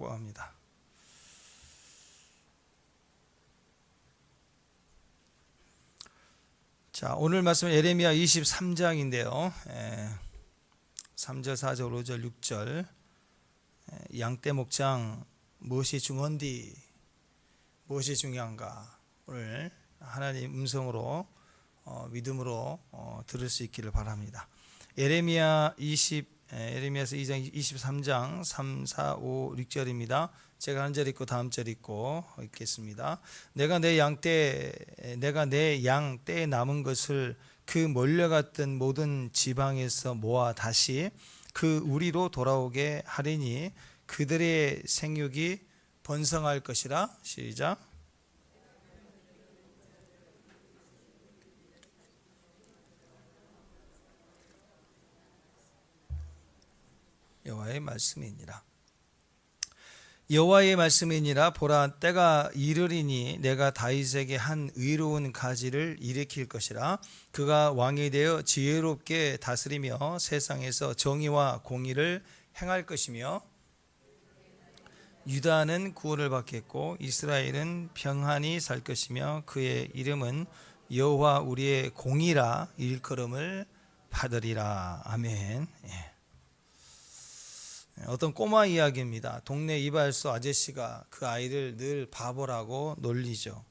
축복합니다. 자, 오늘 말씀은 예레미야 23장인데요. 3절, 4절, 5절, 6절. 양떼 목장 무엇이 중헌디, 무엇이 중요한가? 오늘 하나님 음성으로 믿음으로 들을 수 있기를 바랍니다. 예레미야서 2장 23장 3, 4, 5, 6절입니다. 제가 한 절 읽고 다음 절 읽고 읽겠습니다. 내가 내 양 떼에 남은 것을 그 몰려갔던 모든 지방에서 모아 다시 그 우리로 돌아오게 하리니 그들의 생육이 번성할 것이라. 시작. 여호와의 말씀이니라. 여호와의 말씀이니라. 보라, 때가 이르리니 내가 다윗에게 한 의로운 가지를 일으킬 것이라. 그가 왕이 되어 지혜롭게 다스리며 세상에서 정의와 공의를 행할 것이며 유다는 구원을 받겠고 이스라엘은 평안히 살 것이며 그의 이름은 여호와 우리의 공의라 일컬음을 받으리라. 아멘. 어떤 꼬마 이야기입니다. 동네 이발소 아저씨가 그 아이를 늘 바보라고 놀리죠.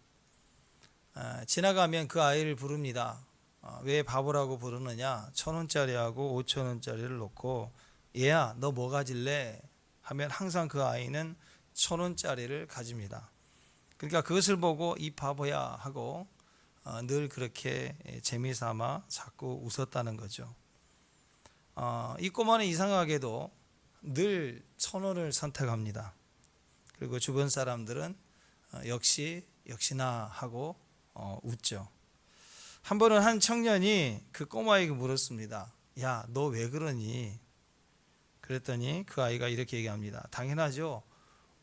지나가면 그 아이를 부릅니다. 왜 바보라고 부르느냐? 1,000원짜리하고 5,000원짜리를 놓고 얘야 너 뭐 가질래? 하면 항상 그 아이는 1,000원짜리를 가집니다. 그러니까 그것을 보고 이 바보야 하고 늘 그렇게 재미삼아 자꾸 웃었다는 거죠. 이 꼬마는 이상하게도 늘 1,000원을 선택합니다. 그리고 주변 사람들은 역시나 하고 웃죠. 한 번은 한 청년이 그 꼬마에게 물었습니다. 야, 너 왜 그러니? 그랬더니 그 아이가 이렇게 얘기합니다. 당연하죠.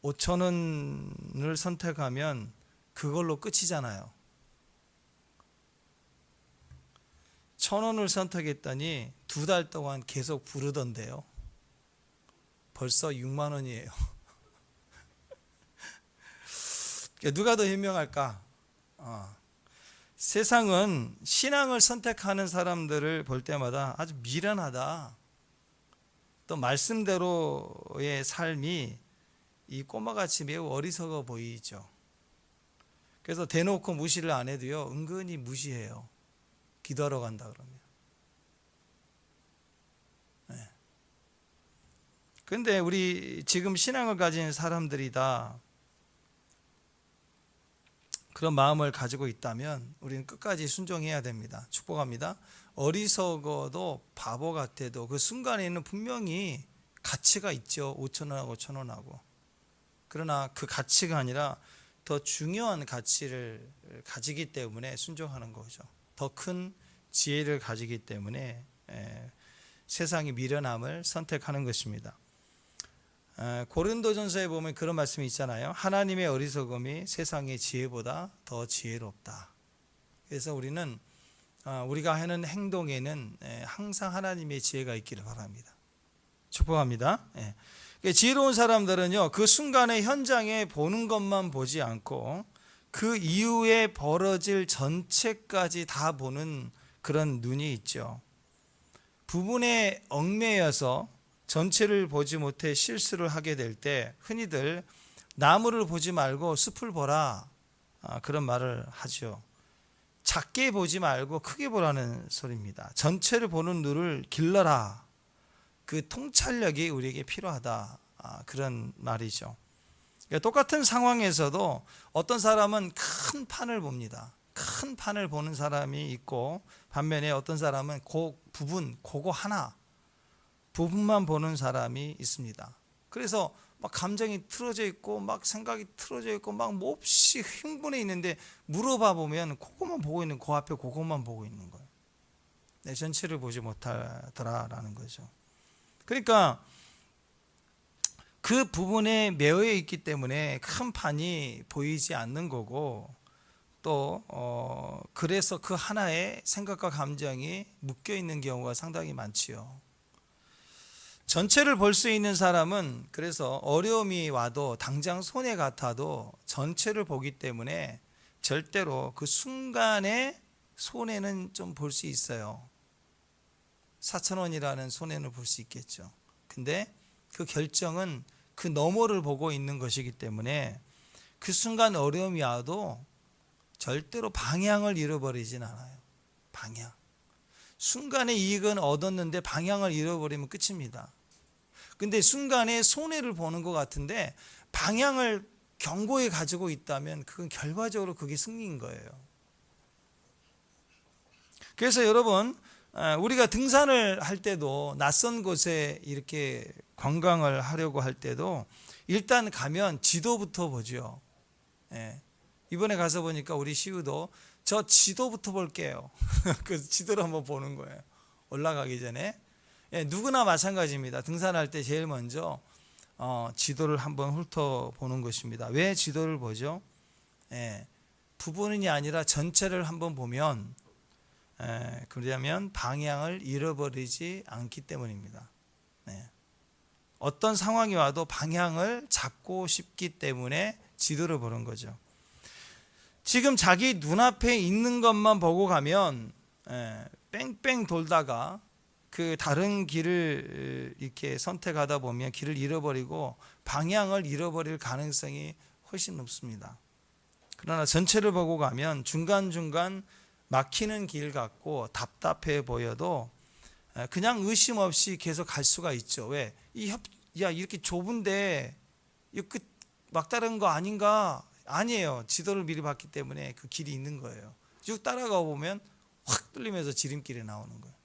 5,000원을 선택하면 그걸로 끝이잖아요. 1,000원을 선택했더니 2달 동안 계속 부르던데요. 벌써 6만 원이에요. 누가 더 현명할까? 세상은 신앙을 선택하는 사람들을 볼 때마다 아주 미련하다. 또 말씀대로의 삶이 이 꼬마같이 매우 어리석어 보이죠. 그래서 대놓고 무시를 안 해도요, 은근히 무시해요. 기도하러 간다 그러면. 그런데 우리 지금 신앙을 가진 사람들이다 그런 마음을 가지고 있다면 우리는 끝까지 순종해야 됩니다. 축복합니다. 어리석어도 바보 같아도 그 순간에는 분명히 가치가 있죠. 5,000원하고 1,000원하고. 그러나 그 가치가 아니라 더 중요한 가치를 가지기 때문에 순종하는 거죠. 더 큰 지혜를 가지기 때문에 세상의 미련함을 선택하는 것입니다. 고린도전서에 보면 그런 말씀이 있잖아요. 하나님의 어리석음이 세상의 지혜보다 더 지혜롭다. 그래서 우리는 우리가 하는 행동에는 항상 하나님의 지혜가 있기를 바랍니다. 축복합니다. 지혜로운 사람들은요, 그 순간의 현장에 보는 것만 보지 않고 그 이후에 벌어질 전체까지 다 보는 그런 눈이 있죠. 부분에 얽매여서 전체를 보지 못해 실수를 하게 될 때 흔히들 나무를 보지 말고 숲을 보라, 그런 말을 하죠. 작게 보지 말고 크게 보라는 소리입니다. 전체를 보는 눈을 길러라. 그 통찰력이 우리에게 필요하다, 그런 말이죠. 그러니까 똑같은 상황에서도 어떤 사람은 큰 판을 봅니다. 큰 판을 보는 사람이 있고 반면에 어떤 사람은 그거 하나 부분만 보는 사람이 있습니다. 그래서 막 감정이 틀어져 있고 막 생각이 틀어져 있고 막 몹시 흥분해 있는데 물어봐 보면 그것만 보고 있는, 그 앞에 그것만 보고 있는 거예요. 내 전체를 보지 못하더라라는 거죠. 그러니까 그 부분에 매여 있기 때문에 큰 판이 보이지 않는 거고, 또 그래서 그 하나에 생각과 감정이 묶여 있는 경우가 상당히 많지요. 전체를 볼 수 있는 사람은 그래서 어려움이 와도 당장 손해 같아도 전체를 보기 때문에 절대로 그 순간의 손해는 좀 볼 수 있어요. 4,000원이라는 손해는 볼 수 있겠죠. 근데 그 결정은 그 너머를 보고 있는 것이기 때문에 그 순간 어려움이 와도 절대로 방향을 잃어버리진 않아요. 방향. 순간의 이익은 얻었는데 방향을 잃어버리면 끝입니다. 근데 순간에 손해를 보는 것 같은데 방향을 견고히 가지고 있다면 그건 결과적으로 그게 승리인 거예요. 그래서 여러분, 우리가 등산을 할 때도 낯선 곳에 이렇게 관광을 하려고 할 때도 일단 가면 지도부터 보죠. 이번에 가서 보니까 우리 시우도 저 지도부터 볼게요. 그 지도를 한번 보는 거예요. 올라가기 전에. 누구나 마찬가지입니다. 등산할 때 제일 먼저 지도를 한번 훑어보는 것입니다. 왜 지도를 보죠? 부분이 아니라 전체를 한번 보면 그러면 방향을 잃어버리지 않기 때문입니다. 어떤 상황이 와도 방향을 잡고 싶기 때문에 지도를 보는 거죠. 지금 자기 눈앞에 있는 것만 보고 가면 뺑뺑 돌다가 그 다른 길을 이렇게 선택하다 보면 길을 잃어버리고 방향을 잃어버릴 가능성이 훨씬 높습니다. 그러나 전체를 보고 가면 중간중간 막히는 길 같고 답답해 보여도 그냥 의심 없이 계속 갈 수가 있죠. 왜? 이렇게 좁은데 이 끝 막다른 거 아닌가? 아니에요. 지도를 미리 봤기 때문에 그 길이 있는 거예요. 쭉 따라가 보면 확 뚫리면서 지름길에 나오는 거예요.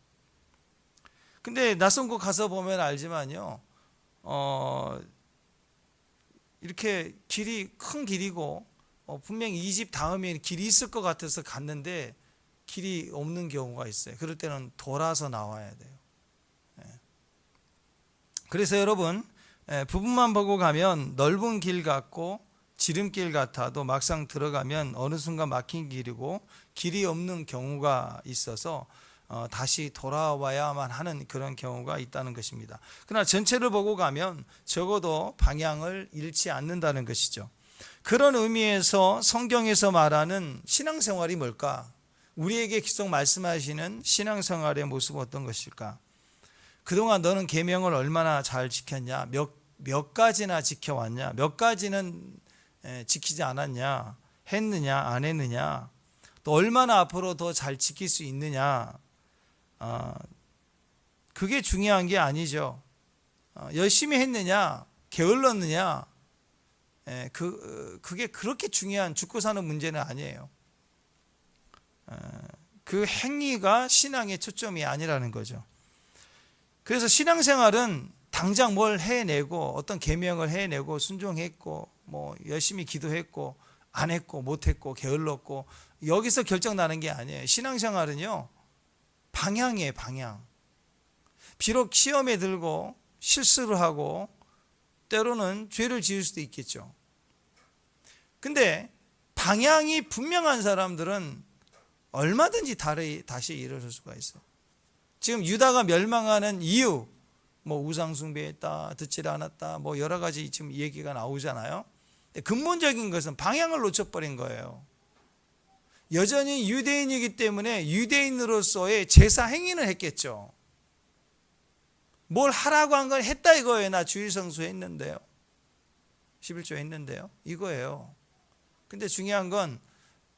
근데 낯선 곳 가서 보면 알지만요, 이렇게 길이 큰 길이고 분명히 이 집 다음에 길이 있을 것 같아서 갔는데 길이 없는 경우가 있어요. 그럴 때는 돌아서 나와야 돼요. 그래서 여러분, 부분만 보고 가면 넓은 길 같고 지름길 같아도 막상 들어가면 어느 순간 막힌 길이고 길이 없는 경우가 있어서 다시 돌아와야만 하는 그런 경우가 있다는 것입니다. 그러나 전체를 보고 가면 적어도 방향을 잃지 않는다는 것이죠. 그런 의미에서 성경에서 말하는 신앙생활이 뭘까? 우리에게 계속 말씀하시는 신앙생활의 모습은 어떤 것일까? 그동안 너는 계명을 얼마나 잘 지켰냐? 몇 가지나 지켜왔냐? 몇 가지는 지키지 않았냐? 했느냐? 안 했느냐? 또 얼마나 앞으로 더 잘 지킬 수 있느냐? 그게 중요한 게 아니죠. 열심히 했느냐? 게을렀느냐? 그게 그렇게 중요한 죽고 사는 문제는 아니에요. 그 행위가 신앙의 초점이 아니라는 거죠. 그래서 신앙생활은 당장 뭘 해내고 어떤 계명을 해내고 순종했고 뭐 열심히 기도했고 안 했고 못했고 게을렀고 여기서 결정나는 게 아니에요. 신앙생활은요, 방향이에요. 방향. 비록 시험에 들고 실수를 하고 때로는 죄를 지을 수도 있겠죠. 근데 방향이 분명한 사람들은 얼마든지 다시 일어설 수가 있어요. 지금 유다가 멸망하는 이유, 뭐 우상 숭배했다, 듣지 않았다, 뭐 여러 가지 지금 얘기가 나오잖아요. 근본적인 것은 방향을 놓쳐버린 거예요. 여전히 유대인이기 때문에 유대인으로서의 제사 행위는 했겠죠. 뭘 하라고 한 건 했다 이거예요. 나 주일 성수 했는데요. 11조 했는데요. 이거예요. 근데 중요한 건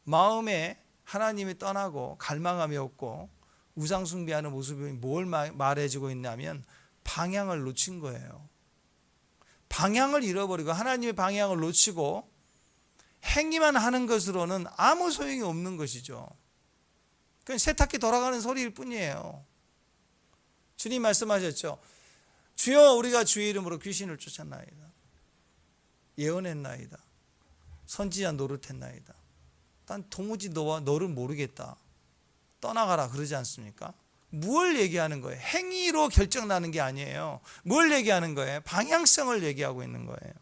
마음에 하나님이 떠나고 갈망함이 없고 우상 숭배하는 모습이 뭘 말해주고 있냐면 방향을 놓친 거예요. 방향을 잃어버리고 하나님의 방향을 놓치고 행위만 하는 것으로는 아무 소용이 없는 것이죠. 그건 세탁기 돌아가는 소리일 뿐이에요. 주님 말씀하셨죠. 주여 우리가 주의 이름으로 귀신을 쫓았나이다. 예언했나이다. 선지자 노릇했나이다. 난 도무지 너를 모르겠다. 떠나가라 그러지 않습니까? 뭘 얘기하는 거예요? 행위로 결정나는 게 아니에요. 뭘 얘기하는 거예요? 방향성을 얘기하고 있는 거예요.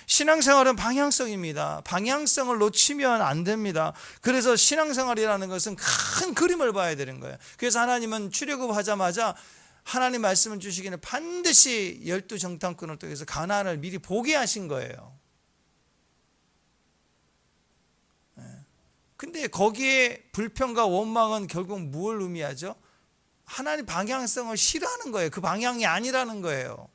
신앙생활은 방향성입니다. 방향성을 놓치면 안 됩니다. 그래서 신앙생활이라는 것은 큰 그림을 봐야 되는 거예요. 그래서 하나님은 출애굽하자마자 하나님 말씀을 주시기는 반드시 12정탐꾼을 통해서 가나안을 미리 보게 하신 거예요. 근데 거기에 불평과 원망은 결국 뭘 의미하죠? 하나님 방향성을 싫어하는 거예요. 그 방향이 아니라는 거예요.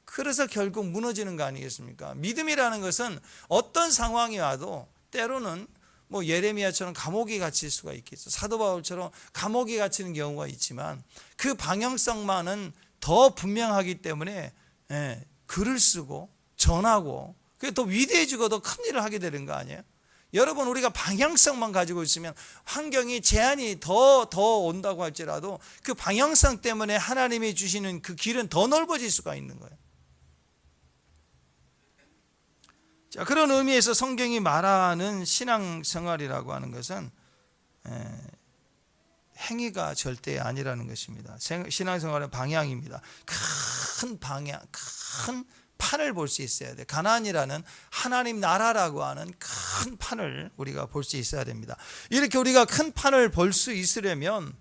그래서 결국 무너지는 거 아니겠습니까? 믿음이라는 것은 어떤 상황이 와도 때로는 뭐 예레미야처럼 감옥에 갇힐 수가 있겠죠. 사도 바울처럼 감옥에 갇히는 경우가 있지만 그 방향성만은 더 분명하기 때문에 글을 쓰고 전하고 그게 더 위대해지고 더 큰 일을 하게 되는 거 아니에요? 여러분, 우리가 방향성만 가지고 있으면 환경이 제한이 더 온다고 할지라도 그 방향성 때문에 하나님이 주시는 그 길은 더 넓어질 수가 있는 거예요. 자, 그런 의미에서 성경이 말하는 신앙생활이라고 하는 것은 행위가 절대 아니라는 것입니다. 신앙생활은 방향입니다. 큰 방향, 큰 판을 볼 수 있어야 돼. 가나안이라는 하나님 나라라고 하는 큰 판을 우리가 볼 수 있어야 됩니다. 이렇게 우리가 큰 판을 볼 수 있으려면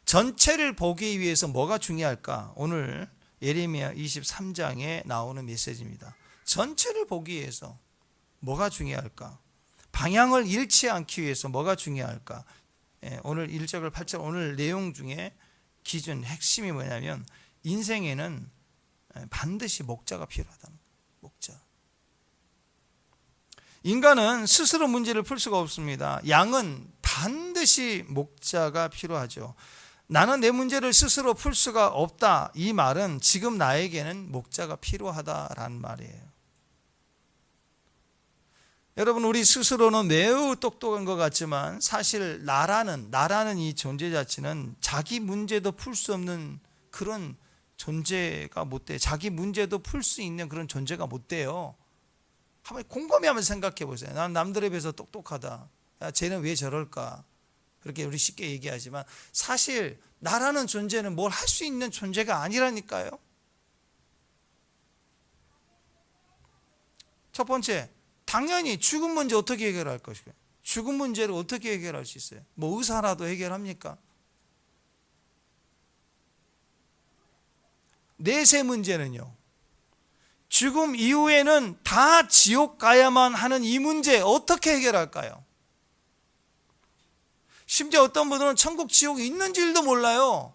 전체를 보기 위해서 뭐가 중요할까? 오늘 예레미야 23장에 나오는 메시지입니다. 전체를 보기 위해서 뭐가 중요할까? 방향을 잃지 않기 위해서 뭐가 중요할까? 오늘 1절 8절 오늘 내용 중에 기준 핵심이 뭐냐면 인생에는 반드시 목자가 필요하다는 거예요. 목자. 인간은 스스로 문제를 풀 수가 없습니다. 양은 반드시 목자가 필요하죠. 나는 내 문제를 스스로 풀 수가 없다. 이 말은 지금 나에게는 목자가 필요하다라는 말이에요. 여러분, 우리 스스로는 매우 똑똑한 것 같지만 사실 나라는 이 존재 자체는 자기 문제도 풀 수 없는 그런 존재가 못 돼요. 자기 문제도 풀 수 있는 그런 존재가 못 돼요. 한번 곰곰이 한번 생각해 보세요. 난 남들에 비해서 똑똑하다. 야, 쟤는 왜 저럴까? 그렇게 우리 쉽게 얘기하지만 사실 나라는 존재는 뭘 할 수 있는 존재가 아니라니까요. 첫 번째, 당연히 죽음 문제 어떻게 해결할 것이고요. 죽음 문제를 어떻게 해결할 수 있어요? 뭐 의사라도 해결합니까? 내세 문제는요. 죽음 이후에는 다 지옥 가야만 하는 이 문제 어떻게 해결할까요? 심지어 어떤 분들은 천국 지옥이 있는 줄도 몰라요.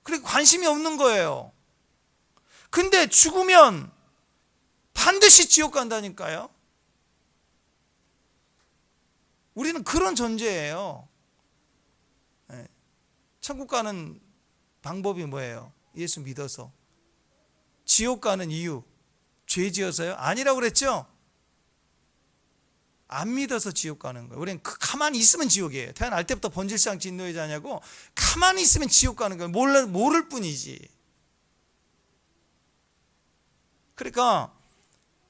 그리고 관심이 없는 거예요. 근데 죽으면 반드시 지옥 간다니까요. 우리는 그런 존재예요. 천국 가는 방법이 뭐예요? 예수 믿어서. 지옥 가는 이유, 죄 지어서요? 아니라고 그랬죠? 안 믿어서 지옥 가는 거예요. 우리는 가만히 있으면 지옥이에요. 태어날 때부터 번질상 진노의 자냐고 가만히 있으면 지옥 가는 거예요. 모를 뿐이지. 그러니까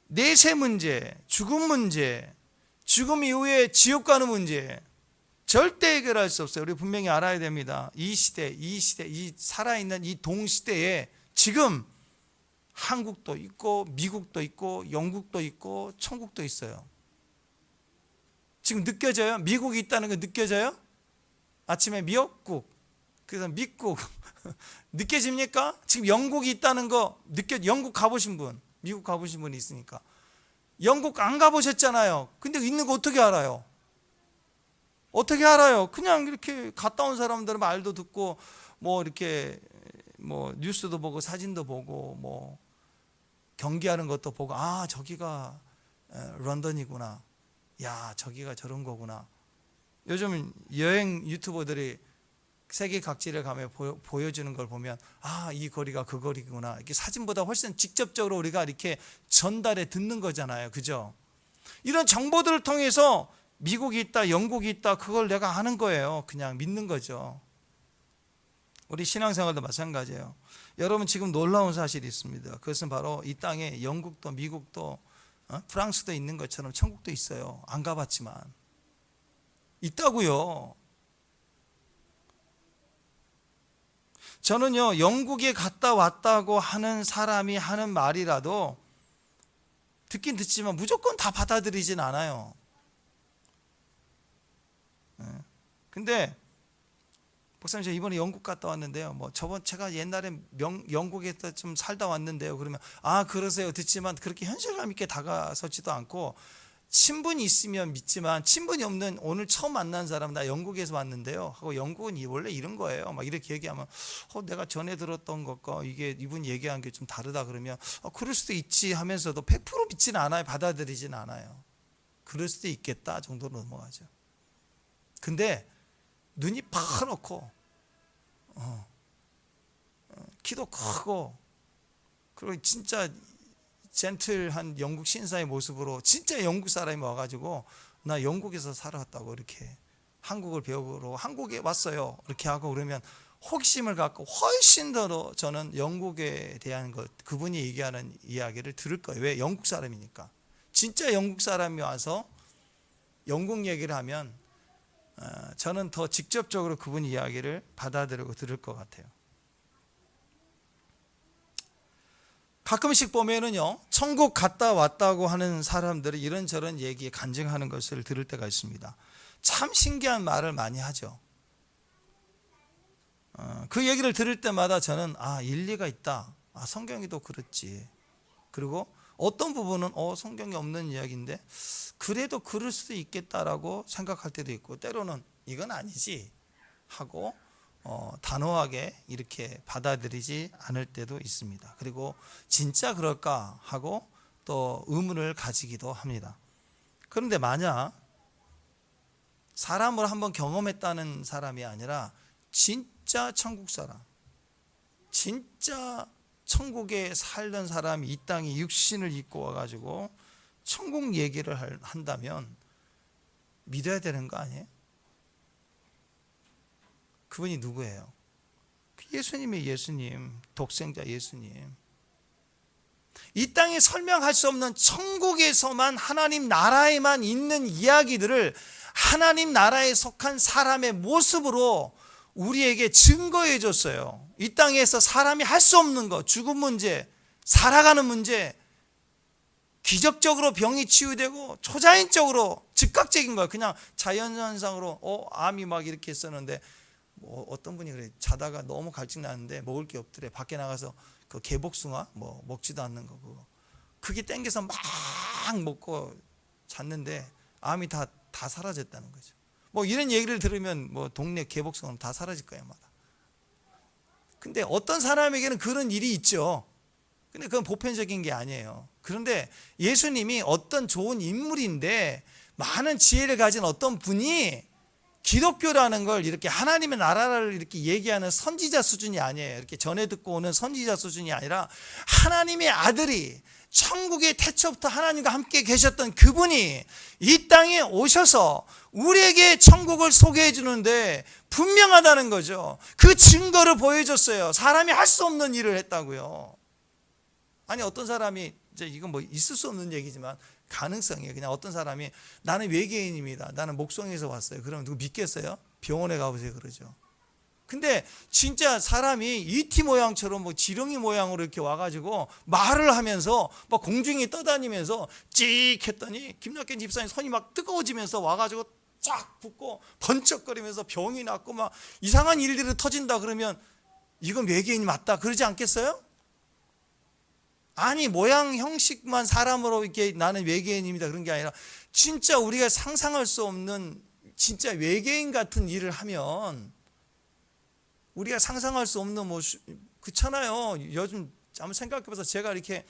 내세 문제, 죽음 문제, 죽음 이후에 지옥 가는 문제 절대 해결할 수 없어요. 우리 분명히 알아야 됩니다. 이 시대, 이 살아있는 이 동시대에 지금 한국도 있고 미국도 있고 영국도 있고 천국도 있어요. 지금 느껴져요? 미국이 있다는 거 느껴져요? 아침에 미역국, 그래서 미국 느껴집니까? 지금 영국이 있다는 거 영국 가보신 분, 미국 가보신 분이 있으니까. 영국 안 가보셨잖아요. 근데 있는 거 어떻게 알아요? 어떻게 알아요? 그냥 이렇게 갔다 온 사람들은 말도 듣고 뭐 이렇게 뭐 뉴스도 보고 사진도 보고 뭐 경기하는 것도 보고 아 저기가 런던이구나. 야 저기가 저런 거구나. 요즘 여행 유튜버들이 세계 각지를 가며 보여주는 걸 보면 아 이 거리가 그 거리구나. 이렇게 사진보다 훨씬 직접적으로 우리가 이렇게 전달해 듣는 거잖아요. 그죠? 이런 정보들을 통해서 미국이 있다, 영국이 있다, 그걸 내가 아는 거예요. 그냥 믿는 거죠. 우리 신앙생활도 마찬가지예요. 여러분 지금 놀라운 사실이 있습니다. 그것은 바로 이 땅에 영국도 미국도 프랑스도 있는 것처럼 천국도 있어요. 안 가봤지만 있다고요. 저는요 영국에 갔다 왔다고 하는 사람이 하는 말이라도 듣긴 듣지만 무조건 다 받아들이진 않아요. 근데 목사님 저 이번에 영국 갔다 왔는데요. 제가 옛날에 영국에서 좀 살다 왔는데요. 그러면 그러세요. 듣지만 그렇게 현실감 있게 다가서지도 않고, 친분이 있으면 믿지만 친분이 없는 오늘 처음 만난 사람 나 영국에서 왔는데요 하고, 영국은 원래 이런 거예요 막 이렇게 얘기하면 내가 전에 들었던 것과 이게 이분 얘기한 게 좀 다르다 그러면 그럴 수도 있지 하면서도 100% 믿지는 않아요. 받아들이지는 않아요. 그럴 수도 있겠다 정도로 넘어가죠. 근데 눈이 파랗고 키도 크고, 그리고 진짜 젠틀한 영국 신사의 모습으로 진짜 영국 사람이 와가지고 나 영국에서 살아왔다고 이렇게 한국을 배우러 한국에 왔어요 이렇게 하고 그러면 호기심을 갖고 훨씬 더 저는 영국에 대한 그분이 얘기하는 이야기를 들을 거예요. 왜? 영국 사람이니까. 진짜 영국 사람이 와서 영국 얘기를 하면 저는 더 직접적으로 그분 이야기를 받아들이고 들을 것 같아요. 가끔씩 보면은요, 천국 갔다 왔다고 하는 사람들이 이런저런 얘기에 간증하는 것을 들을 때가 있습니다. 참 신기한 말을 많이 하죠. 그 얘기를 들을 때마다 저는 일리가 있다. 성경에도 그렇지. 그리고 어떤 부분은 성경에 없는 이야기인데 그래도 그럴 수도 있겠다라고 생각할 때도 있고, 때로는 이건 아니지 하고 단호하게 이렇게 받아들이지 않을 때도 있습니다. 그리고 진짜 그럴까 하고 또 의문을 가지기도 합니다. 그런데 만약 사람을 한번 경험했다는 사람이 아니라 진짜 천국 사람, 진짜 천국에 살던 사람이 이 땅에 육신을 입고 와가지고 천국 얘기를 한다면 믿어야 되는 거 아니에요? 그분이 누구예요? 예수님의 예수님, 독생자 예수님. 이 땅에 설명할 수 없는 천국에서만 하나님 나라에만 있는 이야기들을 하나님 나라에 속한 사람의 모습으로 우리에게 증거해 줬어요. 이 땅에서 사람이 할 수 없는 것, 죽음 문제, 살아가는 문제, 기적적으로 병이 치유되고 초자연적으로 즉각적인 거예요. 그냥 자연현상으로 암이 막 이렇게 했었는데 어떤 분이 그래, 자다가 너무 갈증 나는데 먹을 게 없더래. 밖에 나가서 그 개복숭아 먹지도 않는 거 그게 땡겨서 막 먹고 잤는데 암이 다 사라졌다는 거죠. 이런 얘기를 들으면 동네 개복숭아는 다 사라질 거예요, 아마. 근데 어떤 사람에게는 그런 일이 있죠. 근데 그건 보편적인 게 아니에요. 그런데 예수님이 어떤 좋은 인물인데 많은 지혜를 가진 어떤 분이 기독교라는 걸 이렇게 하나님의 나라를 이렇게 얘기하는 선지자 수준이 아니에요. 이렇게 전해 듣고 오는 선지자 수준이 아니라 하나님의 아들이 천국의 태초부터 하나님과 함께 계셨던 그분이 이 땅에 오셔서 우리에게 천국을 소개해 주는데 분명하다는 거죠. 그 증거를 보여줬어요. 사람이 할 수 없는 일을 했다고요. 아니 어떤 사람이 이건 있을 수 없는 얘기지만 가능성이에요. 그냥 어떤 사람이 나는 외계인입니다. 나는 목성에서 왔어요. 그러면 누구 믿겠어요? 병원에 가보세요 그러죠. 근데 진짜 사람이 이티 모양처럼 지렁이 모양으로 이렇게 와가지고 말을 하면서 막 공중에 떠다니면서 찍 했더니 김낙현 집사님 손이 막 뜨거워지면서 와가지고 쫙 붓고 번쩍거리면서 병이 났고 막 이상한 일들이 터진다 그러면 이건 외계인이 맞다 그러지 않겠어요? 아니 모양 형식만 사람으로 이렇게 나는 외계인입니다 그런 게 아니라 진짜 우리가 상상할 수 없는 진짜 외계인 같은 일을 하면 우리가 상상할 수 없는 그렇잖아요. 요즘 한번 생각해봐서 제가 이렇게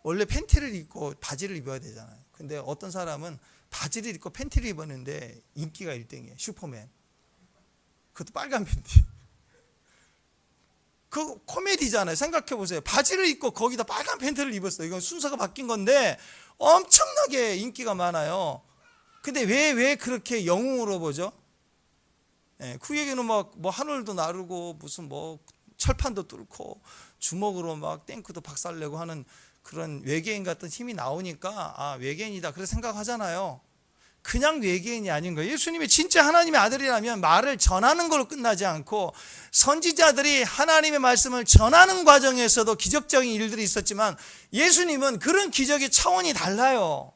원래 팬티를 입고 바지를 입어야 되잖아요. 근데 어떤 사람은 바지를 입고 팬티를 입었는데 인기가 1등이에요. 슈퍼맨. 그것도 빨간 팬티. 그 코미디잖아요. 생각해보세요. 바지를 입고 거기다 빨간 팬티를 입었어요. 이건 순서가 바뀐 건데 엄청나게 인기가 많아요. 근데 왜 그렇게 영웅으로 보죠? 그 얘기는 하늘도 나르고 무슨 철판도 뚫고 주먹으로 막 탱크도 박살내고 하는 그런 외계인 같은 힘이 나오니까 외계인이다 그렇게 생각하잖아요. 그냥 외계인이 아닌 거예요. 예수님이 진짜 하나님의 아들이라면 말을 전하는 걸로 끝나지 않고 선지자들이 하나님의 말씀을 전하는 과정에서도 기적적인 일들이 있었지만 예수님은 그런 기적의 차원이 달라요.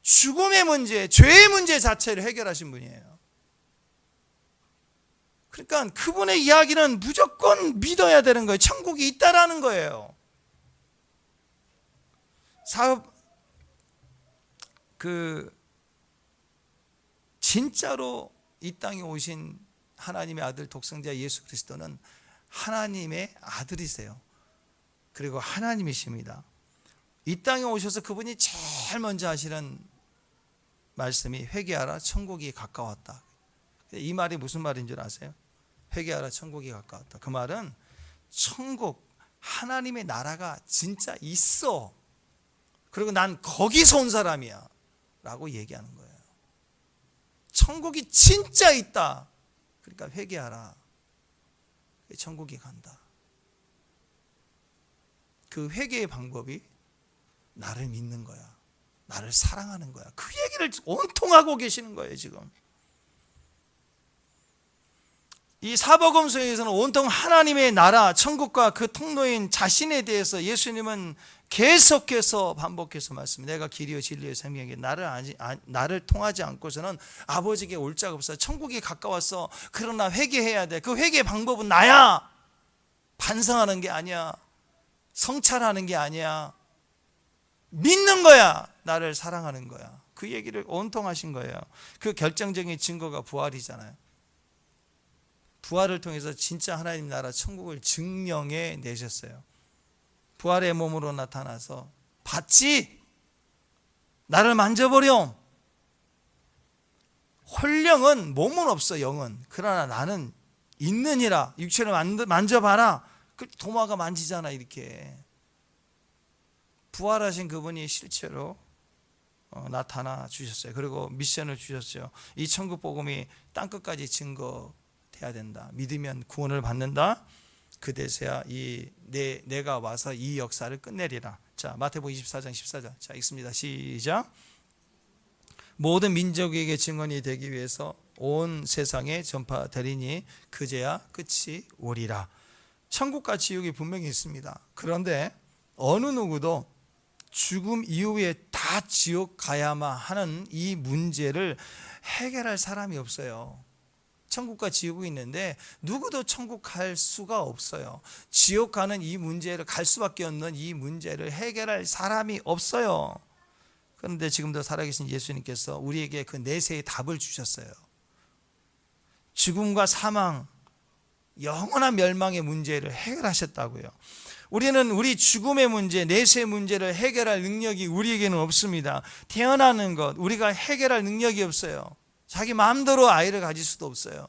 죽음의 문제, 죄의 문제 자체를 해결하신 분이에요. 그러니까 그분의 이야기는 무조건 믿어야 되는 거예요. 천국이 있다라는 거예요. 진짜로 이 땅에 오신 하나님의 아들 독생자 예수 그리스도는 하나님의 아들이세요. 그리고 하나님이십니다. 이 땅에 오셔서 그분이 제일 먼저 하시는 말씀이 회개하라 천국이 가까웠다. 이 말이 무슨 말인 줄 아세요? 회개하라 천국이 가까웠다. 그 말은 천국, 하나님의 나라가 진짜 있어. 그리고 난 거기서 온 사람이야 라고 얘기하는 거예요. 천국이 진짜 있다. 그러니까 회개하라. 천국이 간다. 그 회개의 방법이 나를 믿는 거야. 나를 사랑하는 거야. 그 얘기를 온통 하고 계시는 거예요 지금. 이 사복음서에서는 온통 하나님의 나라, 천국과 그 통로인 자신에 대해서 예수님은 계속해서 반복해서 말씀합니다. 내가 길이요 진리요 생명이요 나를 통하지 않고서는 아버지께 올 자가 없어. 천국이 가까웠어. 그러나 회개해야 돼. 그 회개의 방법은 나야. 반성하는 게 아니야. 성찰하는 게 아니야. 믿는 거야. 나를 사랑하는 거야. 그 얘기를 온통 하신 거예요. 그 결정적인 증거가 부활이잖아요. 부활을 통해서 진짜 하나님 나라 천국을 증명해 내셨어요. 부활의 몸으로 나타나서 봤지? 나를 만져보렴. 홀령은 몸은 없어. 영은. 그러나 나는 있느니라. 육체를 만져봐라. 도마가 만지잖아 이렇게. 부활하신 그분이 실제로 나타나 주셨어요. 그리고 미션을 주셨어요. 이 천국 복음이 땅끝까지 증거돼야 된다. 믿으면 구원을 받는다. 그대서야 내가 와서 이 역사를 끝내리라. 자, 마태복음 24장 14절. 자, 읽습니다. 시작. 모든 민족에게 증언이 되기 위해서 온 세상에 전파되리니 그제야 끝이 오리라. 천국과 지옥이 분명히 있습니다. 그런데 어느 누구도 죽음 이후에 다 지옥 가야만 하는 이 문제를 해결할 사람이 없어요. 천국과 지옥이 있는데 누구도 천국 갈 수가 없어요. 지옥 가는 이 문제를 갈 수밖에 없는 이 문제를 해결할 사람이 없어요. 그런데 지금도 살아계신 예수님께서 우리에게 그 내세의 답을 주셨어요. 죽음과 사망, 영원한 멸망의 문제를 해결하셨다고요. 우리는 우리 죽음의 문제, 내세의 문제를 해결할 능력이 우리에게는 없습니다. 태어나는 것, 우리가 해결할 능력이 없어요. 자기 마음대로 아이를 가질 수도 없어요.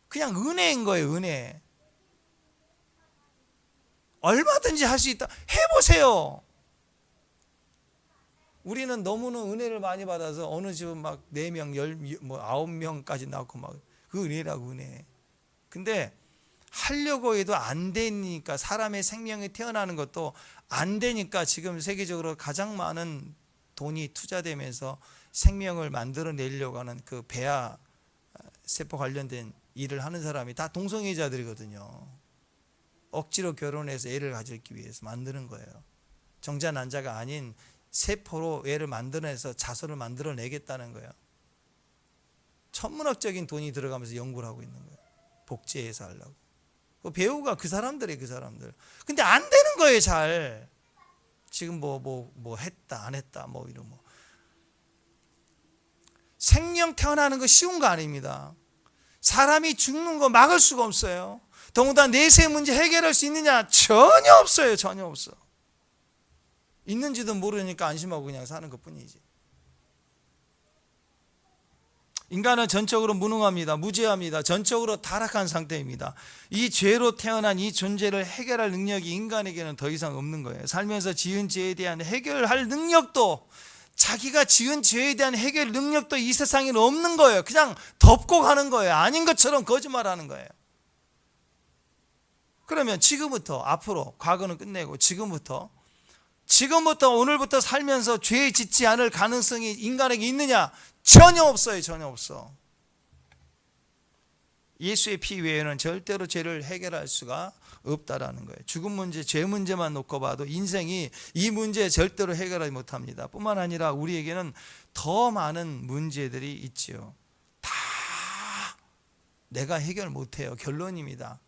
그냥 은혜인 거예요. 은혜. 얼마든지 할 수 있다. 해보세요. 우리는 너무나 은혜를 많이 받아서 어느 집은 막 4명, 9명까지 낳고 막 그 은혜라고 은혜. 근데 하려고 해도 안 되니까 사람의 생명이 태어나는 것도 안 되니까 지금 세계적으로 가장 많은 돈이 투자되면서 생명을 만들어내려고 하는 그 배아 세포 관련된 일을 하는 사람이 다 동성애자들이거든요. 억지로 결혼해서 애를 가지기 위해서 만드는 거예요. 정자 난자가 아닌 세포로 애를 만들어내서 자손을 만들어내겠다는 거예요. 천문학적인 돈이 들어가면서 연구를 하고 있는 거예요. 복제해서 하려고. 그 배우가 그 사람들. 근데 안 되는 거예요, 잘. 지금 뭐 했다, 안 했다, 뭐 이런 뭐. 생명 태어나는 거 쉬운 거 아닙니다. 사람이 죽는 거 막을 수가 없어요. 더군다나 내세 문제 해결할 수 있느냐? 전혀 없어요. 전혀 없어. 있는지도 모르니까 안심하고 그냥 사는 것뿐이지. 인간은 전적으로 무능합니다. 무죄합니다. 전적으로 타락한 상태입니다. 이 죄로 태어난 이 존재를 해결할 능력이 인간에게는 더 이상 없는 거예요. 살면서 지은 죄에 대한 해결할 능력도, 자기가 지은 죄에 대한 해결 능력도 이 세상에는 없는 거예요. 그냥 덮고 가는 거예요. 아닌 것처럼 거짓말하는 거예요. 그러면 지금부터 앞으로, 과거는 끝내고 지금부터 오늘부터 살면서 죄에 짓지 않을 가능성이 인간에게 있느냐? 전혀 없어요. 전혀 없어. 예수의 피 외에는 절대로 죄를 해결할 수가 없다라는 거예요. 죽음 문제, 죄 문제만 놓고 봐도 인생이 이 문제 절대로 해결하지 못합니다. 뿐만 아니라 우리에게는 더 많은 문제들이 있지요. 다 내가 해결 못해요. 결론입니다.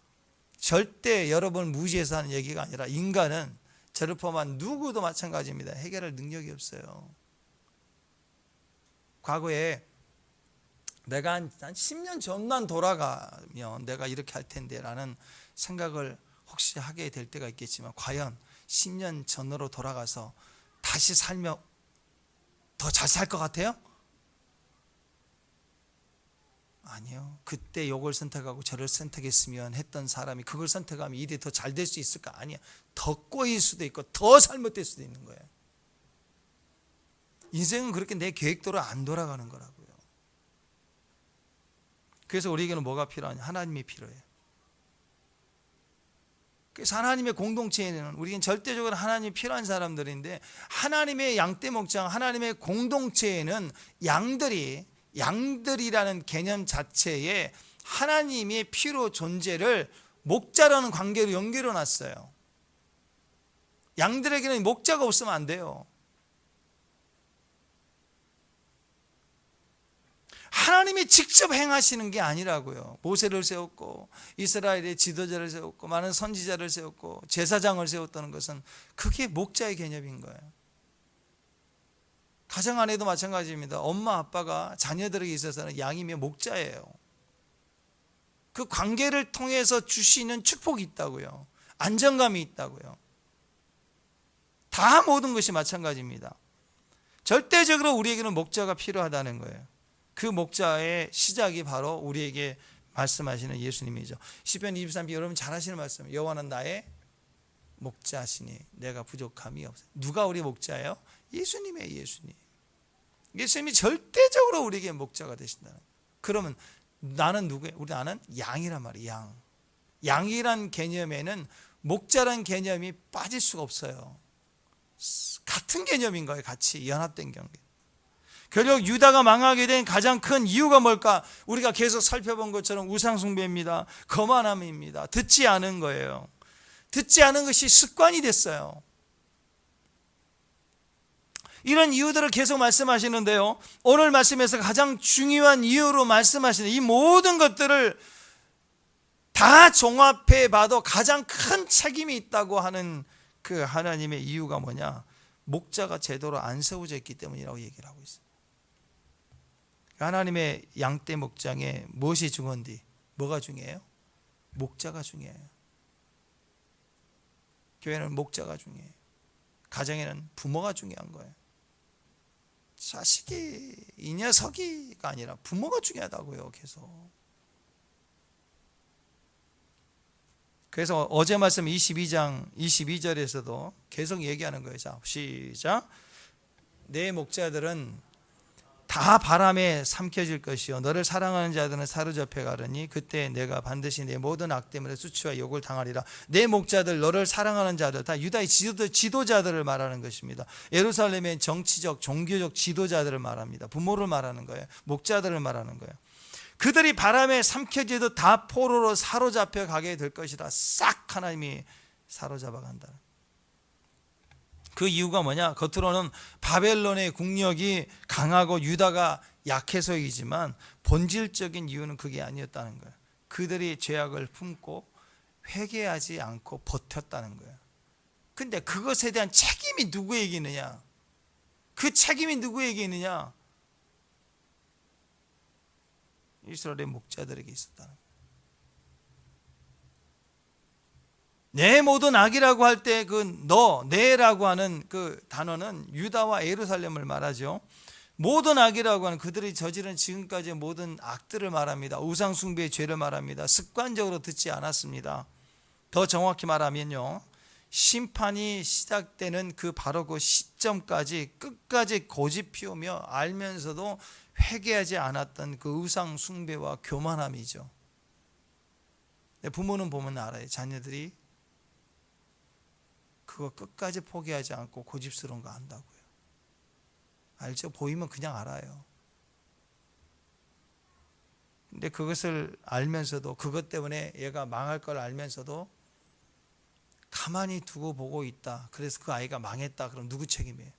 절대 여러분 무시해서 하는 얘기가 아니라 인간은 저를 포함한 누구도 마찬가지입니다. 해결할 능력이 없어요. 과거에 내가 한 10년 전만 돌아가면 내가 이렇게 할 텐데 라는 생각을 혹시 하게 될 때가 있겠지만, 과연 10년 전으로 돌아가서 다시 살면 더 잘 살 것 같아요? 아니요. 그때 요걸 선택하고 저를 선택했으면 했던 사람이 그걸 선택하면 일이 더 잘 될 수 있을까? 아니야. 더 꼬일 수도 있고 더 잘못될 수도 있는 거예요. 인생은 그렇게 내 계획대로 안 돌아가는 거라고요. 그래서 우리에게는 뭐가 필요하냐? 하나님이 필요해요. 그래서 하나님의 공동체에는 우리는 절대적으로 하나님이 필요한 사람들인데, 하나님의 양떼 목장, 하나님의 공동체에는 양들이라는 개념 자체에 하나님의 필요 존재를 목자라는 관계로 연결해 놨어요. 양들에게는 목자가 없으면 안 돼요. 하나님이 직접 행하시는 게 아니라고요. 모세를 세웠고 이스라엘의 지도자를 세웠고 많은 선지자를 세웠고 제사장을 세웠다는 것은 그게 목자의 개념인 거예요. 가정 안에도 마찬가지입니다. 엄마 아빠가 자녀들에게 있어서는 양이며 목자예요. 그 관계를 통해서 주시는 축복이 있다고요. 안정감이 있다고요. 다 모든 것이 마찬가지입니다. 절대적으로 우리에게는 목자가 필요하다는 거예요. 그 목자의 시작이 바로 우리에게 말씀하시는 예수님이죠. 시편 23편 여러분 잘 아시는 말씀. 여호와는 나의 목자시니 내가 부족함이 없어요. 누가 우리 목자예요? 예수님이에요. 예수님이 절대적으로 우리에게 목자가 되신다는 거예요. 그러면 나는 누구예요? 나는 양이란 말이에요. 양이란 개념에는 목자란 개념이 빠질 수가 없어요. 같은 개념인 거예요. 같이 연합된 경계. 결국 유다가 망하게 된 가장 큰 이유가 뭘까? 우리가 계속 살펴본 것처럼 우상숭배입니다. 거만함입니다. 듣지 않은 거예요. 듣지 않은 것이 습관이 됐어요. 이런 이유들을 계속 말씀하시는데요, 오늘 말씀에서 가장 중요한 이유로 말씀하시는 이 모든 것들을 다 종합해 봐도 가장 큰 책임이 있다고 하는 그 하나님의 이유가 뭐냐? 목자가 제대로 안 세워져 있기 때문이라고 얘기를 하고 있어요. 하나님의 양떼 목장에 무엇이 중요한디? 뭐가 중요해요? 목자가 중요해요. 교회는 목자가 중요해요. 가정에는 부모가 중요한 거예요. 자식이 이 녀석이가 아니라 부모가 중요하다고요. 계속. 그래서 어제 말씀 22장 22절에서도 계속 얘기하는 거예요. 자, 시작. 내 목자들은 다 바람에 삼켜질 것이요 너를 사랑하는 자들은 사로잡혀 가르니 그때 내가 반드시 내 모든 악 때문에 수치와 욕을 당하리라. 내 목자들, 너를 사랑하는 자들, 다 유다의 지도자들을 말하는 것입니다. 예루살렘의 정치적 종교적 지도자들을 말합니다. 부모를 말하는 거예요. 목자들을 말하는 거예요. 그들이 바람에 삼켜지듯 다 포로로 사로잡혀 가게 될 것이다. 싹 하나님이 사로잡아 간다. 그 이유가 뭐냐? 겉으로는 바벨론의 국력이 강하고 유다가 약해서이지만 본질적인 이유는 그게 아니었다는 거예요. 그들이 죄악을 품고 회개하지 않고 버텼다는 거예요. 근데 그것에 대한 책임이 누구에게 있느냐? 그 책임이 누구에게 있느냐? 이스라엘의 목자들에게 있었다는 거예요. 내 모든 악이라고 할 때 그 내라고 하는 그 단어는 유다와 예루살렘을 말하죠. 모든 악이라고 하는 그들이 저지른 지금까지의 모든 악들을 말합니다. 우상숭배의 죄를 말합니다. 습관적으로 듣지 않았습니다. 더 정확히 말하면요, 심판이 시작되는 그 바로 그 시점까지 끝까지 고집 피우며 알면서도 회개하지 않았던 그 우상숭배와 교만함이죠. 부모는 보면 알아요. 자녀들이 그거 끝까지 포기하지 않고 고집스러운 거 안다고요. 알죠? 보이면 그냥 알아요. 근데 그것을 알면서도, 그것 때문에 얘가 망할 걸 알면서도 가만히 두고 보고 있다. 그래서 그 아이가 망했다. 그럼 누구 책임이에요?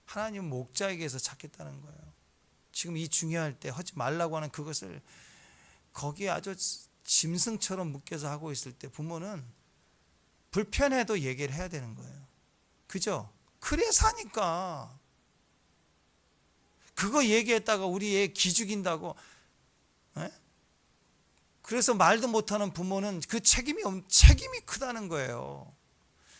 하나님 목자에게서 찾겠다는 거예요. 지금 이 중요할 때 하지 말라고 하는 그것을 거기에 아주 짐승처럼 묶여서 하고 있을 때 부모는 불편해도 얘기를 해야 되는 거예요. 그죠? 그래 사니까. 그거 얘기했다가 우리 애 기죽인다고. 에? 그래서 말도 못하는 부모는 그 책임이 크다는 거예요.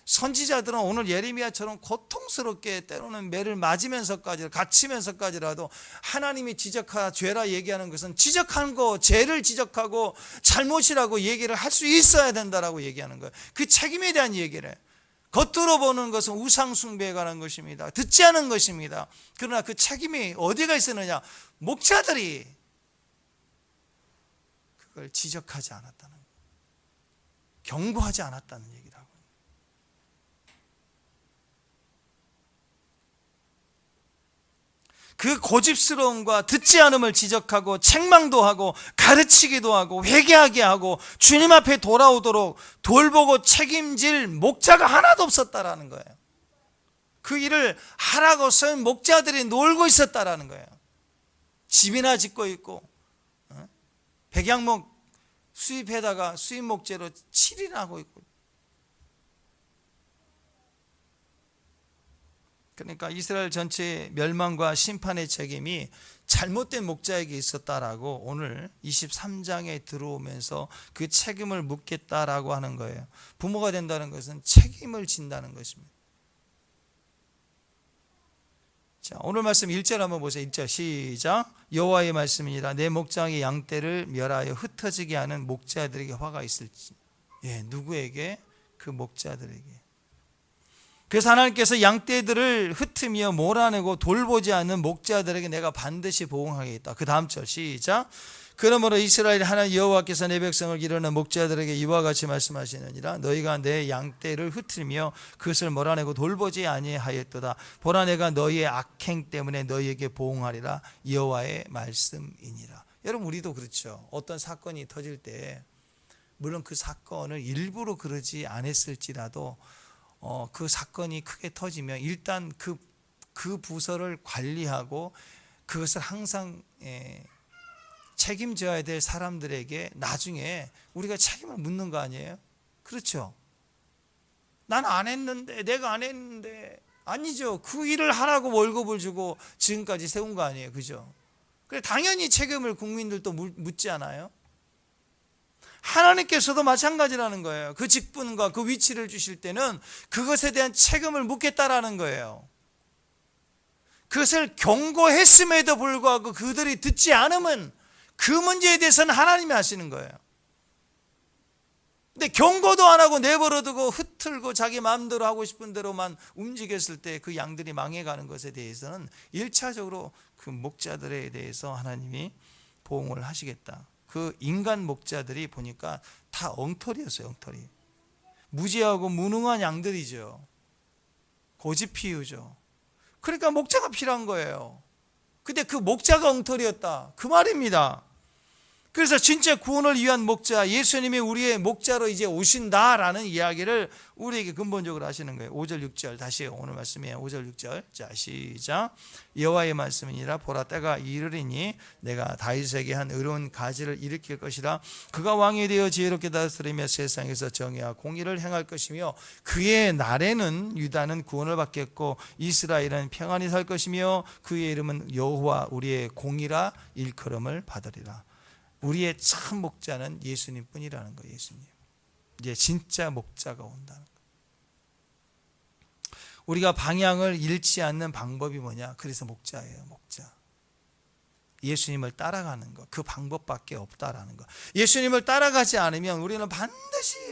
선지자들은 오늘 예레미야처럼 고통스럽게 때로는 매를 맞으면서까지, 갇히면서까지라도 하나님이 지적하 죄라 얘기하는 것은 지적한 거, 죄를 지적하고 잘못이라고 얘기를 할 수 있어야 된다라고 얘기하는 거예요. 그 책임에 대한 얘기를 해요. 겉으로 보는 것은 우상 숭배에 관한 것입니다. 듣지 않은 것입니다. 그러나 그 책임이 어디가 있었느냐? 목자들이 그걸 지적하지 않았다는 거예요. 경고하지 않았다는 얘기라고. 그 고집스러움과 듣지 않음을 지적하고 책망도 하고 가르치기도 하고 회개하게 하고 주님 앞에 돌아오도록 돌보고 책임질 목자가 하나도 없었다라는 거예요. 그 일을 하라고 쓴 목자들이 놀고 있었다라는 거예요. 집이나 짓고 있고 백양목 수입해다가 수입 목재로 칠이나 하고 있고. 그러니까 이스라엘 전체의 멸망과 심판의 책임이 잘못된 목자에게 있었다라고 오늘 23장에 들어오면서 그 책임을 묻겠다라고 하는 거예요. 부모가 된다는 것은 책임을 진다는 것입니다. 자, 오늘 말씀 1절 한번 보세요. 1절 시작. 여호와의 말씀이니라 내 목장의 양떼를 멸하여 흩어지게 하는 목자들에게 화가 있을지. 예, 누구에게? 그 목자들에게. 그래서 하나님께서 양떼들을 흩으며 몰아내고 돌보지 않는 목자들에게 내가 반드시 보응하겠다. 그 다음 절 시작. 그러므로 이스라엘 하나님 여호와께서 내 백성을 기르는 목자들에게 이와 같이 말씀하시느니라 너희가 내 양떼를 흩으며 그것을 몰아내고 돌보지 아니하였도다. 보라 내가 너희의 악행 때문에 너희에게 보응하리라. 여호와의 말씀이니라. 여러분 우리도 그렇죠. 어떤 사건이 터질 때 물론 그 사건을 일부러 그러지 않았을지라도 그 사건이 크게 터지면 일단 그 부서를 관리하고 그것을 항상 책임져야 될 사람들에게 나중에 우리가 책임을 묻는 거 아니에요? 그렇죠? 난 안 했는데, 내가 안 했는데. 아니죠. 그 일을 하라고 월급을 주고 지금까지 세운 거 아니에요? 그죠? 그래 당연히 책임을 국민들도 묻지 않아요? 하나님께서도 마찬가지라는 거예요. 그 직분과 그 위치를 주실 때는 그것에 대한 책임을 묻겠다라는 거예요. 그것을 경고했음에도 불구하고 그들이 듣지 않으면 그 문제에 대해서는 하나님이 하시는 거예요. 근데 경고도 안 하고 내버려두고 흩틀고 자기 마음대로 하고 싶은 대로만 움직였을 때 그 양들이 망해가는 것에 대해서는 1차적으로 그 목자들에 대해서 하나님이 보응을 하시겠다. 그 인간 목자들이 보니까 다 엉터리였어요. 엉터리. 무지하고 무능한 양들이죠. 고집 피우죠. 그러니까 목자가 필요한 거예요. 근데 그 목자가 엉터리였다. 그 말입니다. 그래서 진짜 구원을 위한 목자, 예수님이 우리의 목자로 이제 오신다라는 이야기를 우리에게 근본적으로 하시는 거예요. 5절 6절 다시 오늘 말씀이에요. 5절 6절 자 시작. 여호와의 말씀이니라 보라 때가 이르리니 내가 다윗에게 한 의로운 가지를 일으킬 것이라. 그가 왕이 되어 지혜롭게 다스리며 세상에서 정의와 공의를 행할 것이며 그의 날에는 유다는 구원을 받겠고 이스라엘은 평안히 살 것이며 그의 이름은 여호와 우리의 공의라 일컬음을 받으리라. 우리의 참 목자는 예수님 뿐이라는 거예요. 예수님. 이제 진짜 목자가 온다는 거예요. 우리가 방향을 잃지 않는 방법이 뭐냐? 그래서 목자예요. 목자. 예수님을 따라가는 거. 그 방법밖에 없다라는 거. 예수님을 따라가지 않으면 우리는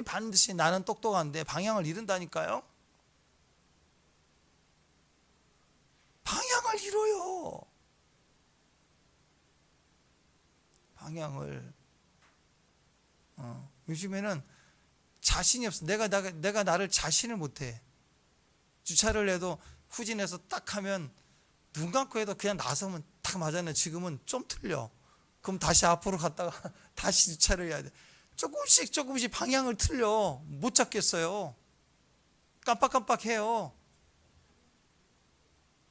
반드시 나는 똑똑한데 방향을 잃는다니까요. 방향을 잃어요. 방향을 요즘에는 자신이 없어. 내가 나를 자신을 못해. 주차를 해도 후진해서 딱 하면 눈 감고 해도 그냥 나서면 딱 맞았네. 지금은 좀 틀려. 그럼 다시 앞으로 갔다가 다시 주차를 해야 돼. 조금씩 방향을 틀려. 못 잡겠어요. 깜빡깜빡해요.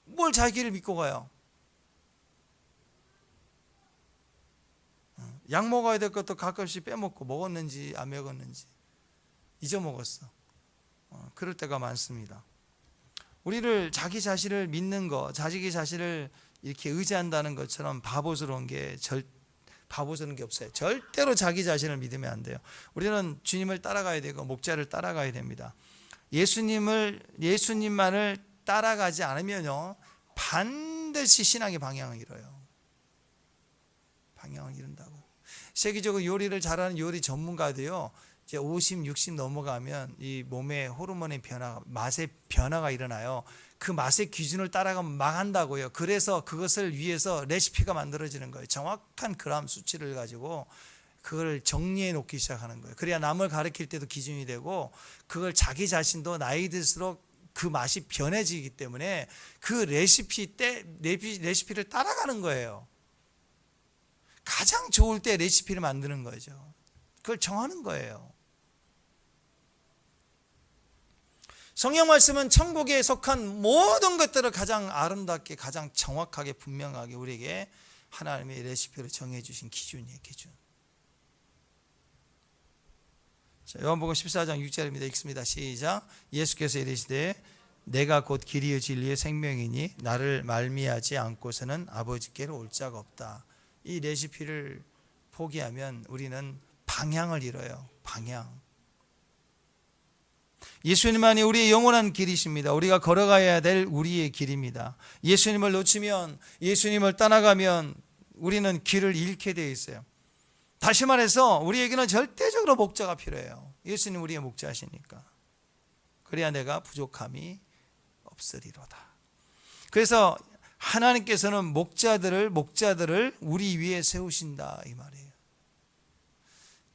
뭘 자기를 믿고 가요? 약 먹어야 될 것도 가끔씩 빼먹고, 먹었는지 안 먹었는지 잊어먹었어. 그럴 때가 많습니다. 우리를 자기 자신을 믿는 거, 자기 자신을 이렇게 의지한다는 것처럼 바보스러운 게 없어요. 절대로 자기 자신을 믿으면 안 돼요. 우리는 주님을 따라가야 되고 목자를 따라가야 됩니다. 예수님만을 따라가지 않으면요, 반드시 신앙의 방향을 잃어요. 방향을 잃는다고. 세계적으로 요리를 잘하는 요리 전문가도요, 이제 50, 60 넘어가면 이 몸의 호르몬의 변화, 맛의 변화가 일어나요. 그 맛의 기준을 따라가면 망한다고요. 그래서 그것을 위해서 레시피가 만들어지는 거예요. 정확한 그램 수치를 가지고 그걸 정리해 놓기 시작하는 거예요. 그래야 남을 가르칠 때도 기준이 되고, 그걸 자기 자신도 나이 들수록 그 맛이 변해지기 때문에 그 레시피를 따라가는 거예요. 가장 좋을 때 레시피를 만드는 거죠. 그걸 정하는 거예요. 성경 말씀은 천국에 속한 모든 것들을 가장 아름답게, 가장 정확하게, 분명하게 우리에게 하나님의 레시피를 정해주신 기준이에요. 기준. 자, 요한복음 14장 6절입니다. 읽습니다. 시작. 예수께서 이르시되 내가 곧 길이요 진리요 생명이니 나를 말미하지 않고서는 아버지께로 올 자가 없다. 이 레시피를 포기하면 우리는 방향을 잃어요. 방향. 예수님만이 우리의 영원한 길이십니다. 우리가 걸어가야 될 우리의 길입니다. 예수님을 놓치면, 예수님을 떠나가면 우리는 길을 잃게 되어 있어요. 다시 말해서 우리에게는 절대적으로 목자가 필요해요. 예수님 우리의 목자시니까. 그래야 내가 부족함이 없으리로다. 그래서 하나님께서는 목자들을 우리 위에 세우신다, 이 말이에요.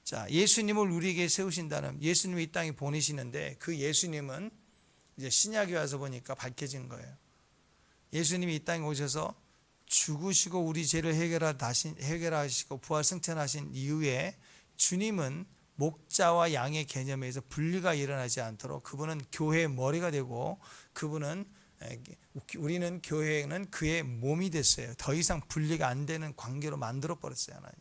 자, 예수님을 우리에게 세우신다는, 예수님이 이 땅에 보내시는데 그 예수님은 이제 신약에 와서 보니까 밝혀진 거예요. 예수님이 이 땅에 오셔서 죽으시고 우리 죄를 해결하시고 부활 승천하신 이후에 주님은 목자와 양의 개념에서 분리가 일어나지 않도록 그분은 교회의 머리가 되고, 우리는 교회는 그의 몸이 됐어요. 더 이상 분리가 안 되는 관계로 만들어 버렸어요, 하나님.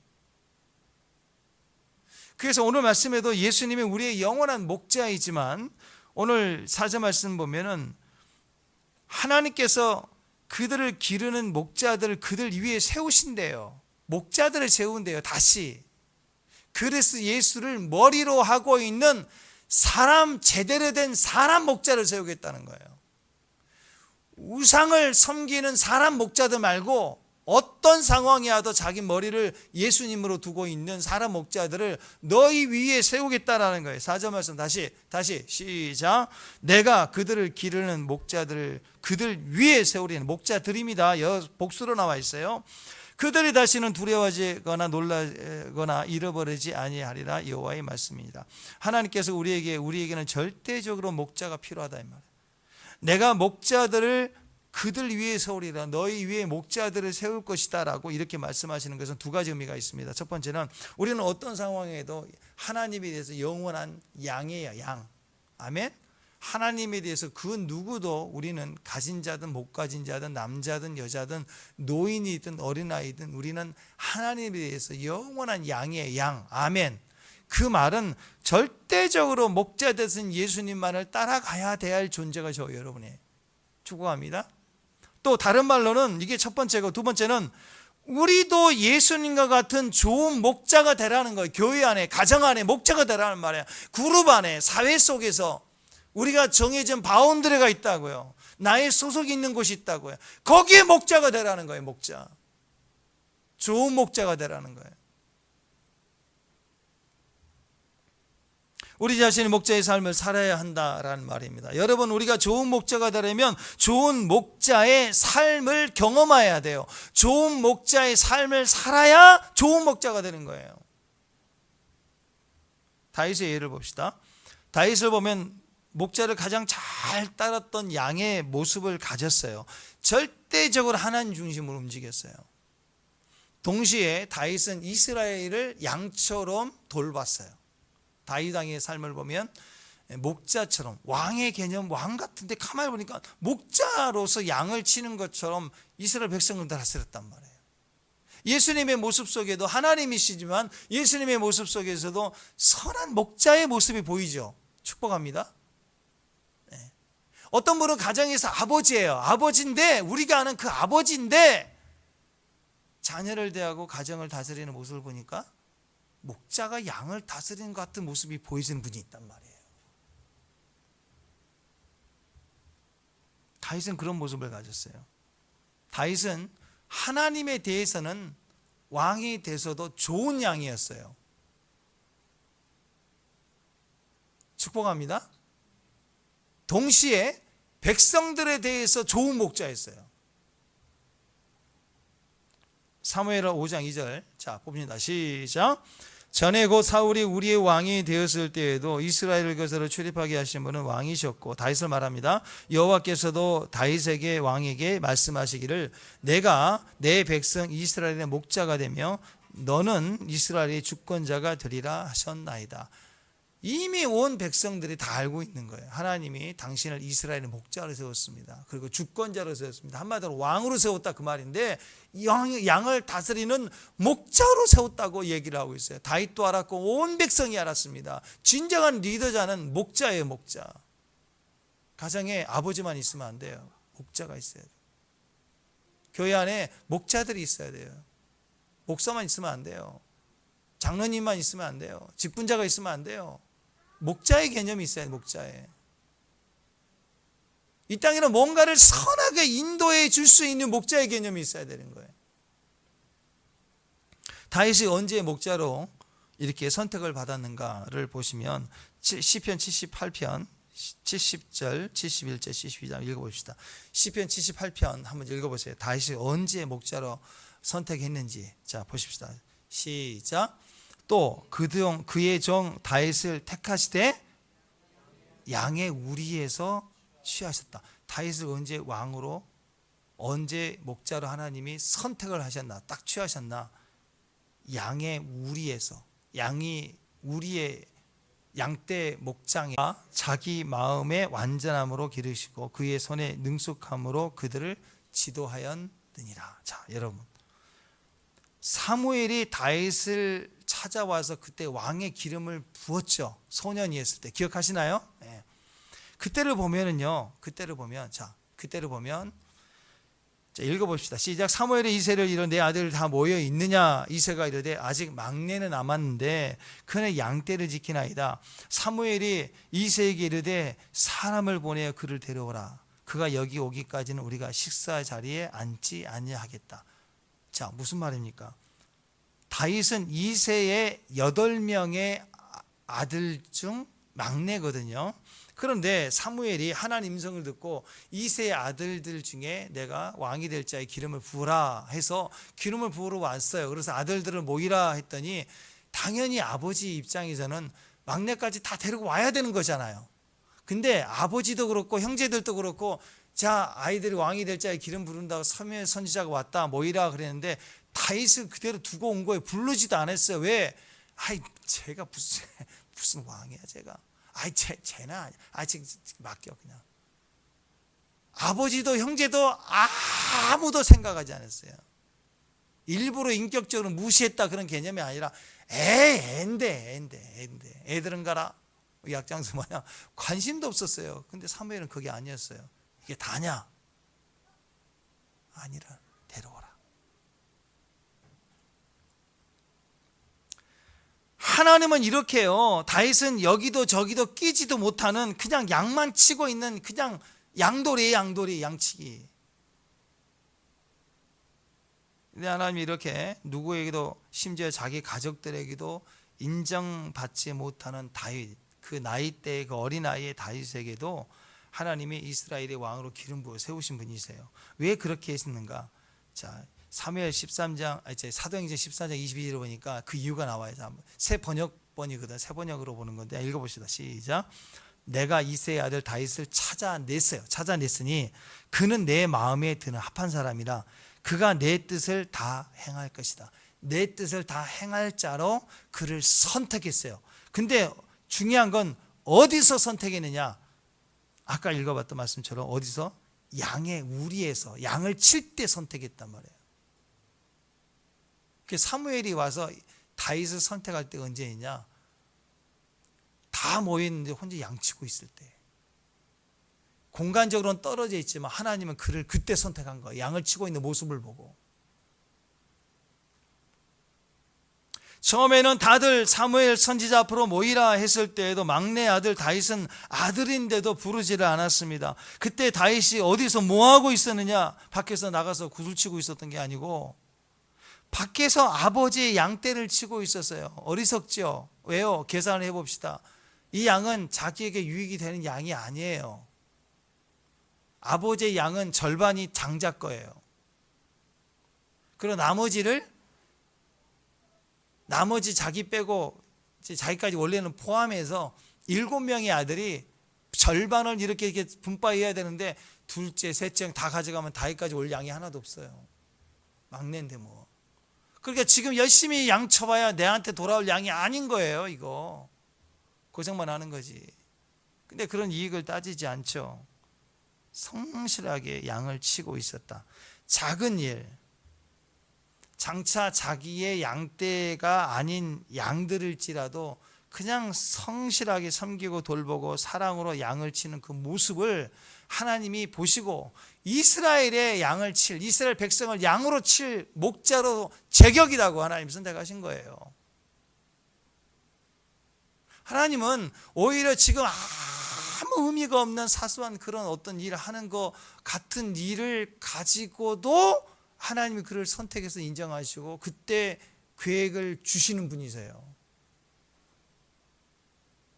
그래서 오늘 말씀에도 예수님이 우리의 영원한 목자이지만, 오늘 4절 말씀 보면은 하나님께서 그들을 기르는 목자들을 그들 위에 세우신대요. 목자들을 세운대요, 다시. 그래서 예수를 머리로 하고 있는 제대로 된 사람 목자를 세우겠다는 거예요. 우상을 섬기는 사람 목자들 말고 어떤 상황이 와도 자기 머리를 예수님으로 두고 있는 사람 목자들을 너희 위에 세우겠다라는 거예요. 4절 말씀 다시 시작. 내가 그들을 기르는 목자들을 그들 위에 세우리는, 목자들입니다. 복수로 나와 있어요. 그들이 다시는 두려워하거나 놀라거나 잃어버리지 아니하리라, 여호와의 말씀입니다. 하나님께서 우리에게는 절대적으로 목자가 필요하다, 이 말이에요. 내가 목자들을 그들 위에 세우리라, 너희 위에 목자들을 세울 것이다 라고 이렇게 말씀하시는 것은 두 가지 의미가 있습니다. 첫 번째는 우리는 어떤 상황에도 하나님에 대해서 영원한 양이에요. 양. 아멘. 하나님에 대해서 그 누구도, 우리는 가진 자든 못 가진 자든 남자든 여자든 노인이든 어린아이든 우리는 하나님에 대해서 영원한 양이에요. 양. 아멘. 그 말은 절대적으로 목자 되신 예수님만을 따라가야 될 존재가 저 여러분이에요. 축복합니다. 또 다른 말로는 이게 첫 번째고, 두 번째는 우리도 예수님과 같은 좋은 목자가 되라는 거예요. 교회 안에, 가정 안에 목자가 되라는 말이에요. 그룹 안에, 사회 속에서 우리가 정해진 바운드리가 있다고요. 나의 소속이 있는 곳이 있다고요. 거기에 목자가 되라는 거예요. 목자. 좋은 목자가 되라는 거예요. 우리 자신이 목자의 삶을 살아야 한다라는 말입니다. 여러분, 우리가 좋은 목자가 되려면 좋은 목자의 삶을 경험해야 돼요. 좋은 목자의 삶을 살아야 좋은 목자가 되는 거예요. 다윗의 예를 봅시다. 다윗을 보면 목자를 가장 잘 따랐던 양의 모습을 가졌어요. 절대적으로 하나님 중심으로 움직였어요. 동시에 다윗은 이스라엘을 양처럼 돌봤어요. 다윗 왕의 삶을 보면 목자처럼, 왕의 개념, 왕 같은데 가만히 보니까 목자로서 양을 치는 것처럼 이스라엘 백성을 다스렸단 말이에요. 예수님의 모습 속에도 하나님이시지만 예수님의 모습 속에서도 선한 목자의 모습이 보이죠. 축복합니다. 네. 어떤 분은 가정에서 아버지예요. 아버지인데, 우리가 아는 그 아버지인데 자녀를 대하고 가정을 다스리는 모습을 보니까 목자가 양을 다스리는 것 같은 모습이 보이시는 분이 있단 말이에요. 다윗은 그런 모습을 가졌어요. 다윗은 하나님에 대해서는 왕이 돼서도 좋은 양이었어요. 축복합니다. 동시에 백성들에 대해서 좋은 목자였어요. 사무엘하 5장 2절 자 봅니다. 시작. 전에 곧 사울이 우리의 왕이 되었을 때에도 이스라엘 거처로 출입하게 하신 분은 왕이셨고, 다윗을 말합니다. 여호와께서도 다윗에게 왕에게 말씀하시기를 내가 내 백성 이스라엘의 목자가 되며 너는 이스라엘의 주권자가 되리라 하셨나이다. 이미 온 백성들이 다 알고 있는 거예요. 하나님이 당신을 이스라엘의 목자로 세웠습니다. 그리고 주권자로 세웠습니다. 한마디로 왕으로 세웠다 그 말인데, 양을 다스리는 목자로 세웠다고 얘기를 하고 있어요. 다윗도 알았고 온 백성이 알았습니다. 진정한 리더자는 목자예요. 목자. 가정에 아버지만 있으면 안 돼요. 목자가 있어야 돼요. 교회 안에 목자들이 있어야 돼요. 목사만 있으면 안 돼요. 장로님만 있으면 안 돼요. 직분자가 있으면 안 돼요. 목자의 개념이 있어야 돼요. 목자의. 이 땅에는 뭔가를 선하게 인도해 줄 수 있는 목자의 개념이 있어야 되는 거예요. 다윗이 언제 목자로 이렇게 선택을 받았는가를 보시면 시편 78편 70절, 71절, 72절 읽어봅시다. 시편 78편 한번 읽어보세요. 다윗이 언제 목자로 선택했는지. 자, 보십시다. 시작. 또 그의 종 다윗을 택하시되 양의 우리에서 취하셨다. 다윗을 언제 왕으로, 언제 목자로 하나님이 선택을 하셨나, 딱 취하셨나? 양의 우리에서. 양이 우리의 양떼 목장에 자기 마음의 완전함으로 기르시고 그의 손의 능숙함으로 그들을 지도하였느니라. 자, 여러분, 사무엘이 다윗을 찾아와서 그때 왕의 기름을 부었죠. 소년이었을 때. 기억하시나요? 네. 그때를 보면 자, 읽어봅시다. 시작. 사무엘이 이새를 이르되 내 아들 다 모여 있느냐? 이새가 이르되 아직 막내는 남았는데 그는 양떼를 지키나이다. 사무엘이 이새에게 이르되 사람을 보내어 그를 데려오라. 그가 여기 오기까지는 우리가 식사 자리에 앉지 아니하겠다. 자, 무슨 말입니까? 다윗은 이새의 8명의 아들 중 막내거든요. 그런데 사무엘이 하나님 음성을 듣고 이새의 아들들 중에 내가 왕이 될 자의 기름을 부으라 해서 기름을 부으러 왔어요. 그래서 아들들을 모이라 했더니 당연히 아버지 입장에서는 막내까지 다 데리고 와야 되는 거잖아요. 근데 아버지도 그렇고 형제들도 그렇고 자, 아이들이 왕이 될 자의 기름 부른다고 사무엘 선지자가 왔다 모이라 그랬는데 다윗을 그대로 두고 온 거예요. 부르지도 않았어요. 왜? 제가 무슨 왕이야 제가. 쟤는 아니야. 지금 맡겨 그냥. 아버지도 형제도 아무도 생각하지 않았어요. 일부러 인격적으로 무시했다 그런 개념이 아니라 애인데 애들은 가라. 약장수 마냥 관심도 없었어요. 근데 사무엘은 그게 아니었어요. 이게 다냐? 아니라 데려오라. 하나님은 이렇게요. 다윗은 여기도 저기도 끼지도 못하는 그냥 양만 치고 있는 그냥 양돌이 양치기. 근데 하나님이 이렇게 누구에게도 심지어 자기 가족들에게도 인정받지 못하는 다윗, 그 나이대의 그 어린아이의 다윗에게도 하나님이 이스라엘의 왕으로 기름 부어 세우신 분이세요. 왜 그렇게 했는가? 자, 사도행전 14장 22절을 보니까 그 이유가 나와요. 새 번역본이거든. 새 번역으로 보는 건데 읽어봅시다. 시작. 내가 이새의 아들 다윗을 찾아냈으니 그는 내 마음에 드는 합한 사람이라 그가 내 뜻을 다 행할 것이다. 내 뜻을 다 행할 자로 그를 선택했어요. 근데 중요한 건 어디서 선택했느냐? 아까 읽어봤던 말씀처럼 어디서? 양의 우리에서, 양을 칠 때 선택했단 말이에요. 사무엘이 와서 다윗을 선택할 때가 언제냐? 다 모였는데 혼자 양치고 있을 때. 공간적으로는 떨어져 있지만 하나님은 그를 그때 선택한 거예요. 양을 치고 있는 모습을 보고. 처음에는 다들 사무엘 선지자 앞으로 모이라 했을 때에도 막내 아들 다윗은 아들인데도 부르지를 않았습니다. 그때 다윗이 어디서 뭐하고 있었느냐? 밖에서 나가서 구슬치고 있었던 게 아니고 밖에서 아버지의 양떼를 치고 있었어요. 어리석죠? 왜요? 계산을 해봅시다. 이 양은 자기에게 유익이 되는 양이 아니에요. 아버지의 양은 절반이 장자 거예요. 그리고 나머지 자기 빼고 자기까지 원래는 포함해서 7명의 아들이 절반을 이렇게 분파해야 되는데 둘째, 셋째 다 가져가면 다윗까지 올 양이 하나도 없어요. 막내인데 뭐. 그러니까 지금 열심히 양 쳐봐야 내한테 돌아올 양이 아닌 거예요. 이거 고생만 하는 거지. 근데 그런 이익을 따지지 않죠. 성실하게 양을 치고 있었다. 작은 일, 장차 자기의 양떼가 아닌 양들일지라도 그냥 성실하게 섬기고 돌보고 사랑으로 양을 치는 그 모습을 하나님이 보시고 이스라엘의 양을 칠, 이스라엘 백성을 양으로 칠 목자로 제격이라고 하나님 선택하신 거예요. 하나님은 오히려 지금 아무 의미가 없는 사소한 그런 어떤 일을 하는 것 같은 일을 가지고도 하나님이 그를 선택해서 인정하시고 그때 계획을 주시는 분이세요.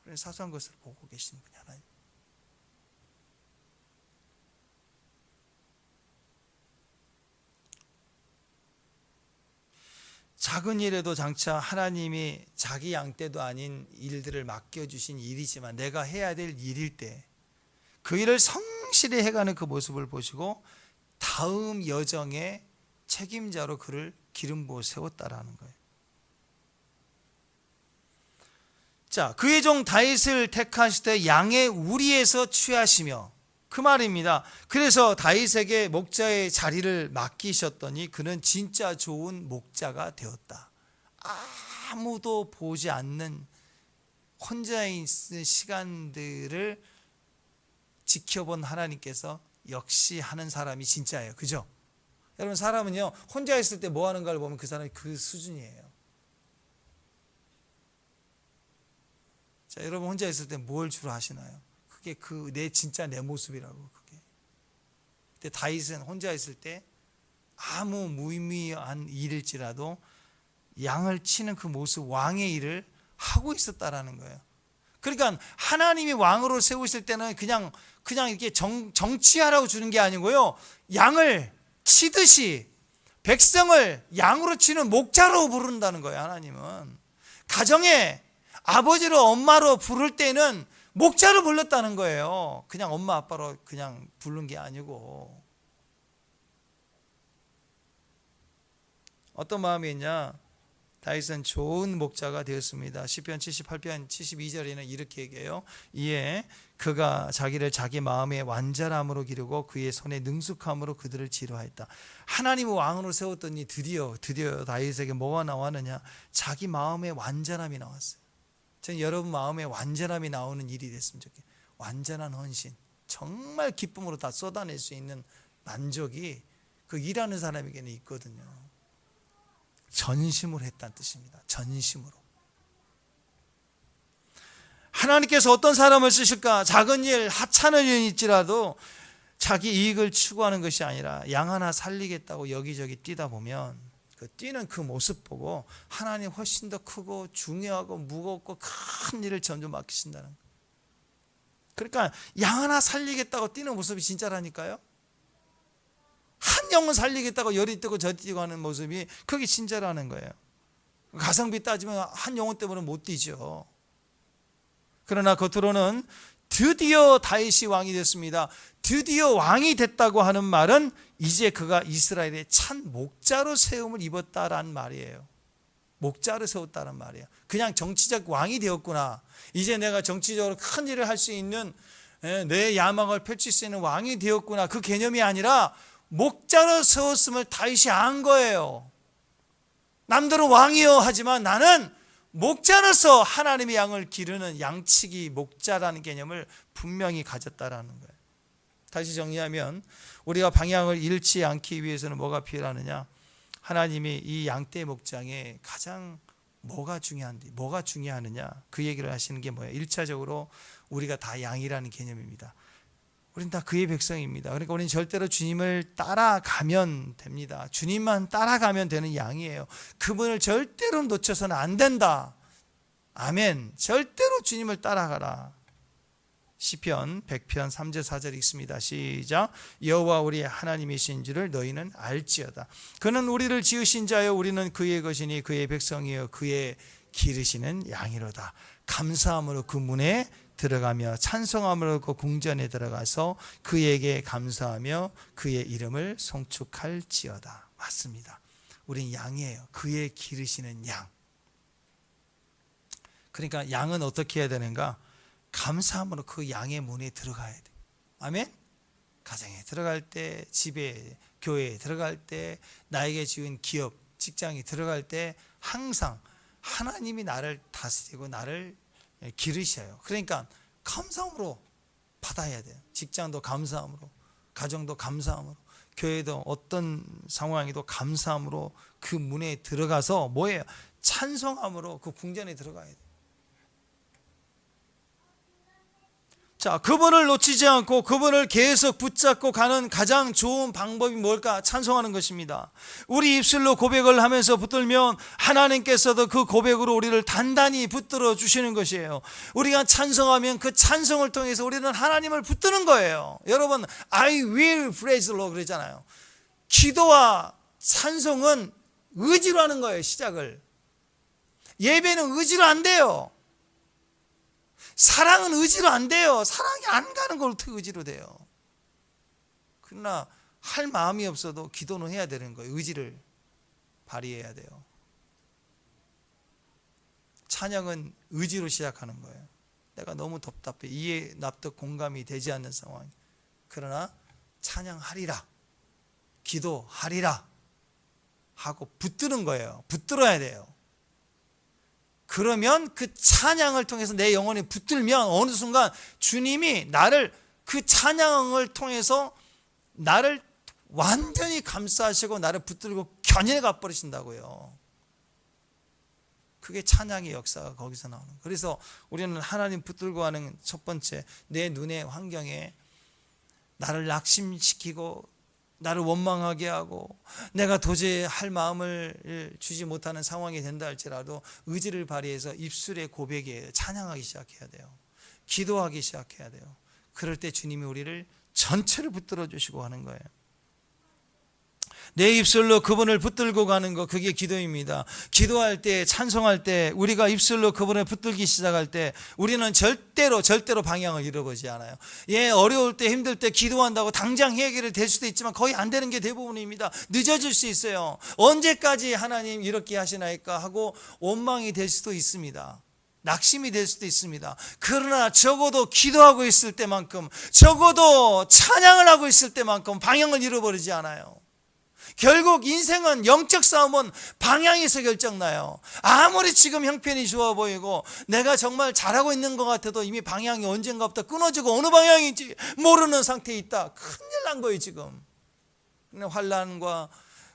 그래서 사소한 것을 보고 계시는 분이 하나님. 작은 일에도 장차 하나님이 자기 양떼도 아닌 일들을 맡겨주신 일이지만 내가 해야 될 일일 때 그 일을 성실히 해가는 그 모습을 보시고 다음 여정의 책임자로 그를 기름 부어 세웠다라는 거예요. 자, 그의 종 다윗을 택하실 때 양의 우리에서 취하시며 그 말입니다. 그래서 다윗에게 목자의 자리를 맡기셨더니 그는 진짜 좋은 목자가 되었다. 아무도 보지 않는 혼자 있는 시간들을 지켜본 하나님께서 역시 하는 사람이 진짜예요. 그죠? 여러분 사람은요 혼자 있을 때 뭐 하는가를 보면 그 사람이 그 수준이에요. 자, 여러분 혼자 있을 때 뭘 주로 하시나요? 그게 진짜 내 모습이라고. 그게. 근데 다윗은 혼자 있을 때 아무 무의미한 일일지라도 양을 치는 그 모습, 왕의 일을 하고 있었다라는 거예요. 그러니까 하나님이 왕으로 세우실 때는 그냥 이렇게 정치하라고 주는 게 아니고요, 양을 치듯이 백성을 양으로 치는 목자로 부른다는 거예요. 하나님은 가정에 아버지로 엄마로 부를 때는 목자로 불렀다는 거예요. 그냥 엄마 아빠로 그냥 부른 게 아니고. 어떤 마음이었냐? 다윗은 좋은 목자가 되었습니다. 시편 78편 72절에는 이렇게 얘기해요. 이에 그가 자기를 자기 마음의 완전함으로 기르고 그의 손의 능숙함으로 그들을 지루하였다. 하나님을 왕으로 세웠더니 드디어 다윗에게 뭐가 나왔느냐? 자기 마음의 완전함이 나왔어요. 저는 여러분 마음에 완전함이 나오는 일이 됐으면 좋겠어요. 완전한 헌신, 정말 기쁨으로 다 쏟아낼 수 있는 만족이 그 일하는 사람에게는 있거든요. 전심으로 했다는 뜻입니다. 전심으로. 하나님께서 어떤 사람을 쓰실까? 작은 일, 하찮은 일일지라도 자기 이익을 추구하는 것이 아니라 양 하나 살리겠다고 여기저기 뛰다 보면 그 뛰는 그 모습 보고 하나님 훨씬 더 크고 중요하고 무겁고 큰 일을 점점 맡기신다는 거예요. 그러니까 양 하나 살리겠다고 뛰는 모습이 진짜라니까요. 한 영혼 살리겠다고 열이 뜨고 저리 뛰고 하는 모습이 그게 진짜라는 거예요. 가성비 따지면 한 영혼 때문에 못 뛰죠. 그러나 겉으로는 드디어 다윗이 왕이 됐습니다. 드디어 왕이 됐다고 하는 말은 이제 그가 이스라엘의 참 목자로 세움을 입었다라는 말이에요. 목자로 세웠다는 말이에요. 그냥 정치적 왕이 되었구나. 이제 내가 정치적으로 큰 일을 할 수 있는, 내 야망을 펼칠 수 있는 왕이 되었구나. 그 개념이 아니라 목자로 세웠음을 다윗이 안 거예요. 남들은 왕이요 하지만 나는 목자로서 하나님의 양을 기르는 양치기 목자라는 개념을 분명히 가졌다라는 거예요. 다시 정리하면 우리가 방향을 잃지 않기 위해서는 뭐가 필요하느냐? 하나님이 이 양떼 목장에 가장 뭐가 중요하느냐? 그 얘기를 하시는 게 뭐예요? 1차적으로 우리가 다 양이라는 개념입니다. 우린 다 그의 백성입니다. 그러니까 우리는 절대로 주님을 따라가면 됩니다. 주님만 따라가면 되는 양이에요. 그분을 절대로 놓쳐서는 안 된다. 아멘. 절대로 주님을 따라가라. 시편 100편 3절 4절 읽습니다. 시작. 여호와 우리의 하나님이신 줄을 너희는 알지어다. 그는 우리를 지으신 자여 우리는 그의 것이니 그의 백성이여 그의 기르시는 양이로다. 감사함으로 그 문에 들어가며 찬송함으로 그 궁전에 들어가서 그에게 감사하며 그의 이름을 송축할지어다. 맞습니다. 우린 양이에요. 그의 기르시는 양. 그러니까 양은 어떻게 해야 되는가? 감사함으로 그 양의 문에 들어가야 돼. 아멘? 가정에 들어갈 때, 집에, 교회에 들어갈 때, 나에게 지은 기업, 직장에 들어갈 때 항상 하나님이 나를 다스리고 나를 기르셔요. 그러니까 감사함으로 받아야 돼요. 직장도 감사함으로, 가정도 감사함으로, 교회도 어떤 상황에도 감사함으로 그 문에 들어가서 뭐예요? 찬송함으로 그 궁전에 들어가야 돼요. 자, 그분을 놓치지 않고 그분을 계속 붙잡고 가는 가장 좋은 방법이 뭘까? 찬송하는 것입니다. 우리 입술로 고백을 하면서 붙들면 하나님께서도 그 고백으로 우리를 단단히 붙들어 주시는 것이에요. 우리가 찬송하면 그 찬송을 통해서 우리는 하나님을 붙드는 거예요. 여러분, I will praise the Lord 그러잖아요. 기도와 찬송은 의지로 하는 거예요. 시작을. 예배는 의지로 안 돼요. 사랑은 의지로 안 돼요. 사랑이 안 가는 걸 어떻게 의지로 돼요? 그러나 할 마음이 없어도 기도는 해야 되는 거예요. 의지를 발휘해야 돼요. 찬양은 의지로 시작하는 거예요. 내가 너무 답답해. 이해, 납득, 공감이 되지 않는 상황. 그러나 찬양하리라, 기도하리라 하고 붙드는 거예요. 붙들어야 돼요. 그러면 그 찬양을 통해서 내 영혼이 붙들면 어느 순간 주님이 나를 그 찬양을 통해서 나를 완전히 감싸시고 나를 붙들고 견인해 가버리신다고요. 그게 찬양의 역사가 거기서 나오는 거예요. 그래서 우리는 하나님 붙들고 하는 첫 번째, 내 눈의 환경에 나를 낙심시키고 나를 원망하게 하고 내가 도저히 할 마음을 주지 못하는 상황이 된다 할지라도 의지를 발휘해서 입술의 고백에 찬양하기 시작해야 돼요. 기도하기 시작해야 돼요. 그럴 때 주님이 우리를 전체를 붙들어 주시고 하는 거예요. 내 입술로 그분을 붙들고 가는 거, 그게 기도입니다. 기도할 때, 찬송할 때, 우리가 입술로 그분을 붙들기 시작할 때 우리는 절대로 방향을 잃어버리지 않아요. 어려울 때, 힘들 때 기도한다고 당장 해결이 될 수도 있지만 거의 안 되는 게 대부분입니다. 늦어질 수 있어요. 언제까지 하나님 이렇게 하시나이까 하고 원망이 될 수도 있습니다. 낙심이 될 수도 있습니다. 그러나 적어도 기도하고 있을 때만큼, 적어도 찬양을 하고 있을 때만큼 방향을 잃어버리지 않아요. 결국 인생은, 영적 싸움은 방향에서 결정나요. 아무리 지금 형편이 좋아 보이고 내가 정말 잘하고 있는 것 같아도 이미 방향이 언젠가부터 끊어지고 어느 방향인지 모르는 상태에 있다. 큰일 난 거예요 지금. 환난과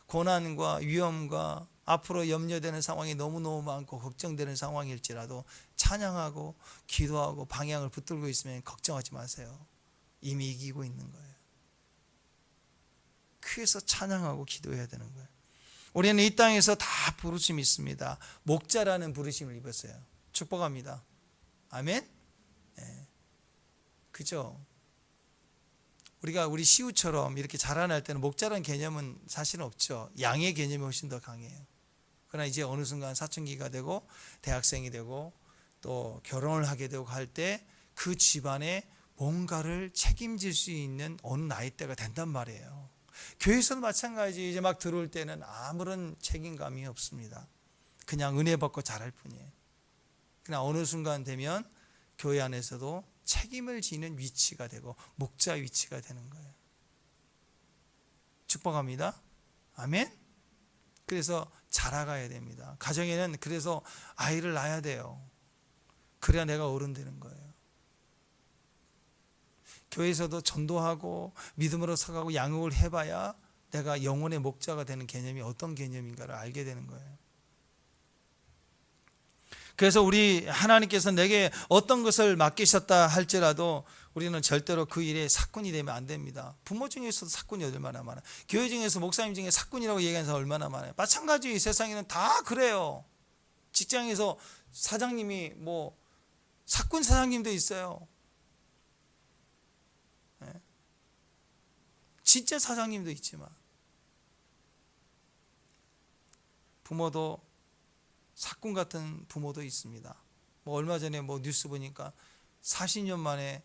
고난과 위험과 앞으로 염려되는 상황이 너무너무 많고 걱정되는 상황일지라도 찬양하고 기도하고 방향을 붙들고 있으면 걱정하지 마세요. 이미 이기고 있는 거예요. 그래서 찬양하고 기도해야 되는 거예요. 우리는 이 땅에서 다 부르심이 있습니다. 목자라는 부르심을 입었어요. 축복합니다. 아멘. 네. 그죠? 우리 시우처럼 이렇게 자라날 때는 목자라는 개념은 사실은 없죠. 양의 개념이 훨씬 더 강해요. 그러나 이제 어느 순간 사춘기가 되고 대학생이 되고 또 결혼을 하게 되고 할 때 그 집안에 뭔가를 책임질 수 있는 어느 나이대가 된단 말이에요. 교회에서도 마찬가지. 이제 막 들어올 때는 아무런 책임감이 없습니다. 그냥 은혜 받고 자랄 뿐이에요. 그냥 어느 순간 되면 교회 안에서도 책임을 지는 위치가 되고 목자 위치가 되는 거예요. 축복합니다. 아멘. 그래서 자라가야 됩니다. 가정에는 그래서 아이를 낳아야 돼요. 그래야 내가 어른 되는 거예요. 교회에서도 전도하고 믿음으로 서가고 양육을 해봐야 내가 영혼의 목자가 되는 개념이 어떤 개념인가를 알게 되는 거예요. 그래서 우리 하나님께서 내게 어떤 것을 맡기셨다 할지라도 우리는 절대로 그 일에 사꾼이 되면 안 됩니다. 부모 중에서도 사꾼이 얼마나 많아요. 교회 중에서 목사님 중에 사꾼이라고 얘기하는 사람 얼마나 많아요. 마찬가지 세상에는 다 그래요. 직장에서 사장님이 뭐 사꾼 사장님도 있어요. 진짜 사장님도 있지만 부모도 사꾼 같은 부모도 있습니다. 뭐 얼마 전에 뭐 뉴스 보니까 40년 만에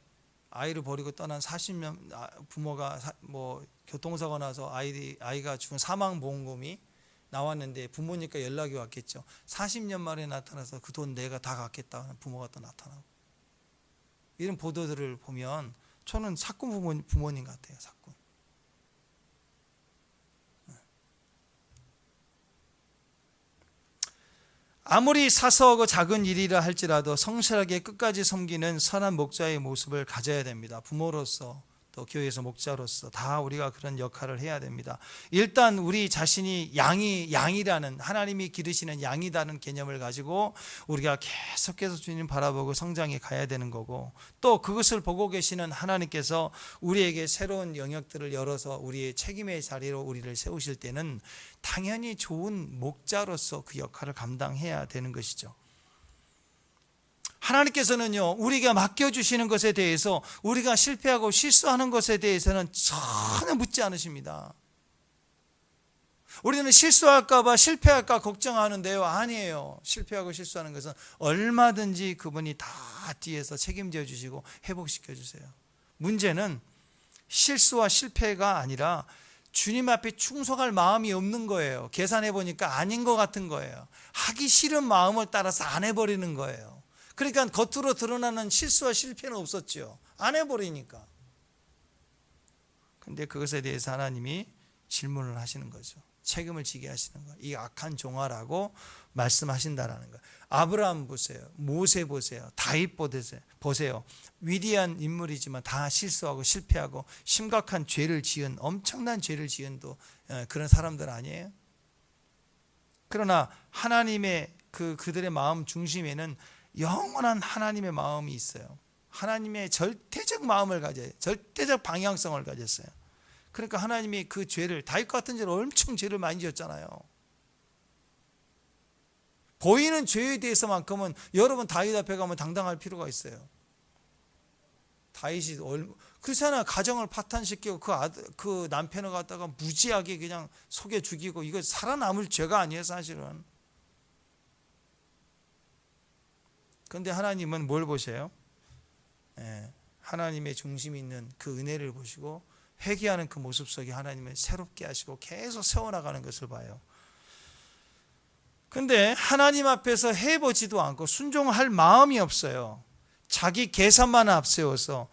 아이를 버리고 떠난 40년 부모가 뭐 교통사고 나서 아이가 죽은 사망보험금이 나왔는데 부모니까 연락이 왔겠죠. 40년 만에 나타나서 그 돈 내가 다 갚겠다 하는 부모가 또 나타나고, 이런 보도들을 보면 저는 사꾼 부모님 같아요. 사꾼. 아무리 사소하고 작은 일이라 할지라도 성실하게 끝까지 섬기는 선한 목자의 모습을 가져야 됩니다. 부모로서 또 교회에서 목자로서 다 우리가 그런 역할을 해야 됩니다. 일단 우리 자신이 양이라는, 하나님이 기르시는 양이라는 개념을 가지고 우리가 계속해서 주님 바라보고 성장해 가야 되는 거고, 또 그것을 보고 계시는 하나님께서 우리에게 새로운 영역들을 열어서 우리의 책임의 자리로 우리를 세우실 때는 당연히 좋은 목자로서 그 역할을 감당해야 되는 것이죠. 하나님께서는요, 우리가 맡겨주시는 것에 대해서, 우리가 실패하고 실수하는 것에 대해서는 전혀 묻지 않으십니다. 우리는 실수할까봐, 실패할까 걱정하는데요, 아니에요. 실패하고 실수하는 것은 얼마든지 그분이 다 뒤에서 책임져 주시고 회복시켜 주세요. 문제는 실수와 실패가 아니라 주님 앞에 충성할 마음이 없는 거예요. 계산해 보니까 아닌 것 같은 거예요. 하기 싫은 마음을 따라서 안 해버리는 거예요. 그러니까 겉으로 드러나는 실수와 실패는 없었죠. 안 해버리니까. 근데 그것에 대해서 하나님이 질문을 하시는 거죠. 책임을 지게 하시는 거예요. 이 악한 종아라고 말씀하신다라는 거예요. 아브라함 보세요. 모세 보세요. 다윗 보세요. 위대한 인물이지만 다 실수하고 실패하고 심각한 죄를 지은, 엄청난 죄를 지은 또 그런 사람들 아니에요? 그러나 하나님의 그들의 마음 중심에는 영원한 하나님의 마음이 있어요. 하나님의 절대적 마음을 가져요. 절대적 방향성을 가졌어요. 그러니까 하나님이 그 죄를, 다윗 같은 죄를 엄청 죄를 많이 지었잖아요. 보이는 죄에 대해서만큼은 여러분 다윗 앞에 가면 당당할 필요가 있어요. 다윗이 그렇잖아요. 가정을 파탄시키고 그 남편을 갖다가 무지하게 그냥 속여 죽이고, 이거 살아남을 죄가 아니에요, 사실은. 그런데 하나님은 뭘 보세요? 하나님의 중심이 있는 그 은혜를 보시고 회개하는 그 모습 속에 하나님을 새롭게 하시고 계속 세워나가는 것을 봐요. 그런데 하나님 앞에서 해보지도 않고 순종할 마음이 없어요. 자기 계산만 앞세워서